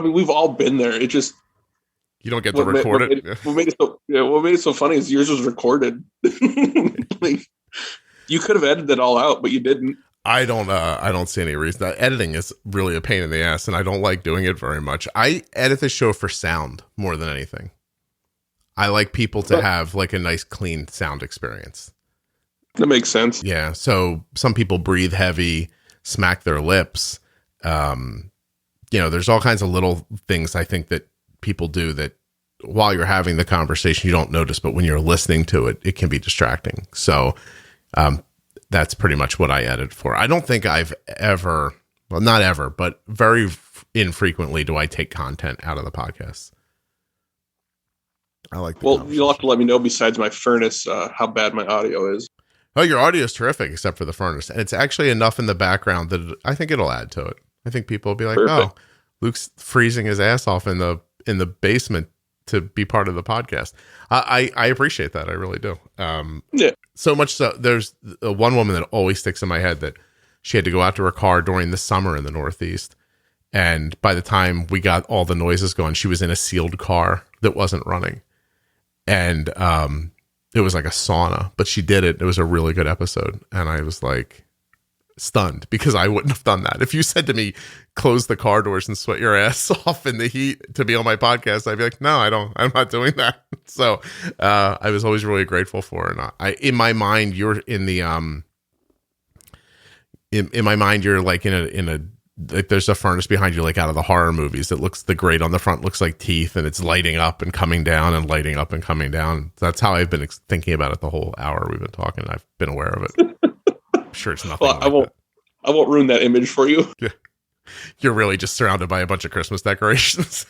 we've all been there. It just, you don't get to record it. What made it so funny is yours was recorded. Like, you could have edited it all out, but you didn't. I don't see any reason. Editing is really a pain in the ass, and I don't like doing it very much. I edit the show for sound more than anything. I like people to have like a nice, clean sound experience. That makes sense. Yeah. So some people breathe heavy, smack their lips. There's all kinds of little things I think that people do that while you're having the conversation, you don't notice, but when you're listening to it, it can be distracting. So, that's pretty much what I edit for. I don't think I've ever, well, not ever, but very infrequently do I take content out of the podcast. I like the Well, you'll have to let me know, besides my furnace, how bad my audio is. Oh, your audio is terrific, except for the furnace. And it's actually enough in the background that I think it'll add to it. I think people will be like, Perfect. Oh, Luke's freezing his ass off in the basement to be part of the podcast. I appreciate that. I really do. Yeah. So much so, there's one woman that always sticks in my head that she had to go out to her car during the summer in the Northeast, And by the time we got all the noises going, she was in a sealed car that wasn't running. And it was like a sauna, but she did it. It was a really good episode. And I was like stunned because I wouldn't have done that. If you said to me, close the car doors and sweat your ass off in the heat to be on my podcast, I'd be like, no, I'm not doing that. So I was always really grateful for her. And in my mind, you're in the, in my mind, you're like in a, like there's a furnace behind you, like out of the horror movies that looks, the grate on the front looks like teeth, and it's lighting up and coming down and lighting up and coming down. That's how I've been thinking about it the whole hour we've been talking. I've been aware of it. I'm sure it's nothing. Well, I won't ruin that image for you. Yeah. You're really just surrounded by a bunch of Christmas decorations.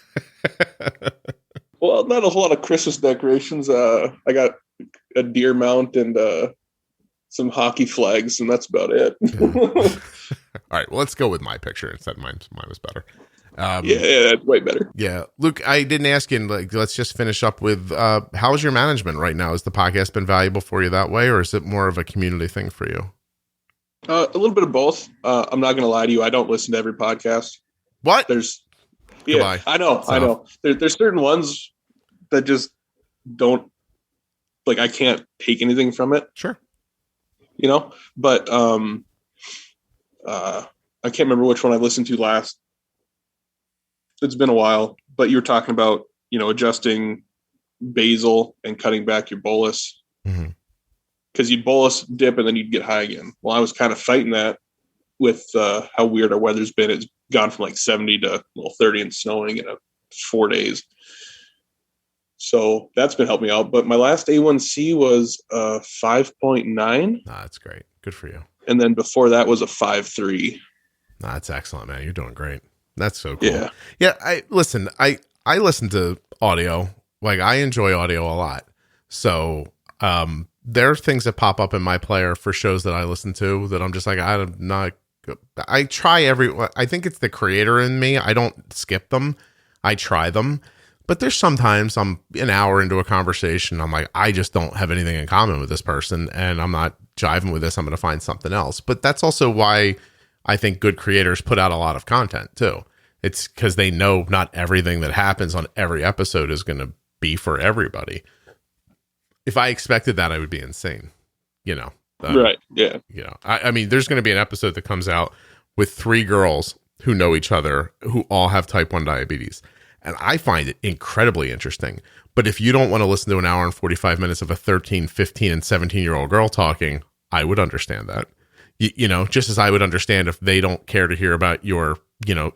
Well, not a whole lot of Christmas decorations. I got a deer mount and some hockey flags, and that's about it. Yeah. All right, well, let's go with my picture instead. Mine was better. Yeah, that's way better. Yeah, Luke, I didn't ask you. Like, let's just finish up with how's your management right now? Has the podcast been valuable for you that way, or is it more of a community thing for you? A little bit of both. I'm not going to lie to you. I don't listen to every podcast. What? Yeah, I know. There's certain ones that just don't, like, I can't take anything from it. Sure. You know, but I can't remember which one I listened to last. It's been a while, but you were talking about, adjusting basal and cutting back your bolus. Mm-hmm. Because you'd bolus, dip, and then you'd get high again. Well, I was kind of fighting that with how weird our weather's been. It's gone from like 70 to 30 and snowing in 4 days. So that's been helping me out. But my last A1C was 5.9. That's great. Good for you. And then before that was a 5.3. That's excellent, man. You're doing great. That's so cool. Yeah. Yeah. I listen to audio. Like, I enjoy audio a lot. So, there are things that pop up in my player for shows that I listen to that I'm just like, I think it's the creator in me. I don't skip them. I try them. But there's sometimes I'm an hour into a conversation. I'm like, I just don't have anything in common with this person, and I'm not jiving with this. I'm going to find something else. But that's also why I think good creators put out a lot of content too. It's because they know not everything that happens on every episode is going to be for everybody. If I expected that, I would be insane, Right. Yeah. I mean, there's going to be an episode that comes out with 3 girls who know each other, who all have type 1 diabetes. And I find it incredibly interesting. But if you don't want to listen to an hour and 45 minutes of a 13, 15, and 17-year-old girl talking, I would understand that. Just as I would understand if they don't care to hear about your,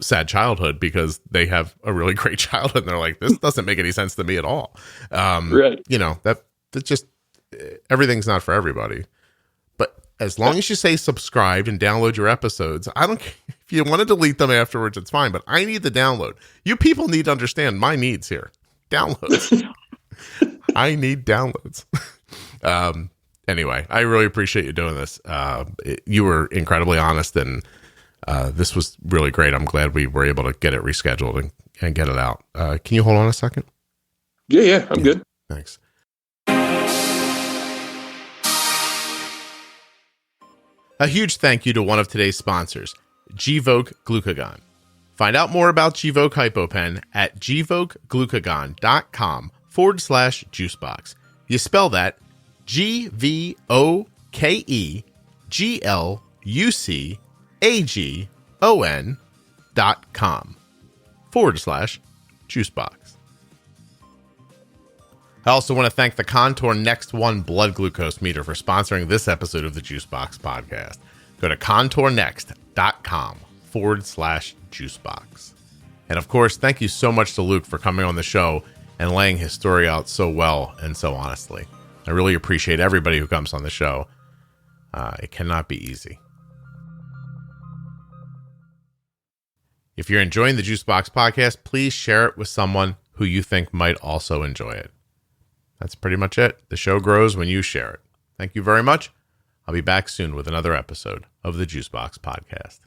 sad childhood because they have a really great childhood and they're like, this doesn't make any sense to me at all. Right. That just, everything's not for everybody. But as long as you say subscribe and download your episodes, I don't care. If you want to delete them afterwards, it's fine, but I need the download. You people need to understand my needs here. Downloads. I need downloads. Anyway, I really appreciate you doing this. You were incredibly honest, and this was really great. I'm glad we were able to get it rescheduled and get it out. Can you hold on a second? Yeah, I'm good. Thanks. A huge thank you to one of today's sponsors, Gvoke Glucagon. Find out more about Gvoke HypoPen at gvokeglucagon.com/juicebox. You spell that GVOKEGLUCAGON.com/juicebox. I also want to thank the Contour Next One blood glucose meter for sponsoring this episode of the Juicebox Podcast. Go to contournext.com/juicebox. And of course, thank you so much to Luke for coming on the show and laying his story out so well and so honestly. I really appreciate everybody who comes on the show. It cannot be easy. If you're enjoying the Juicebox Podcast, please share it with someone who you think might also enjoy it. That's pretty much it. The show grows when you share it. Thank you very much. I'll be back soon with another episode of the Juicebox Podcast.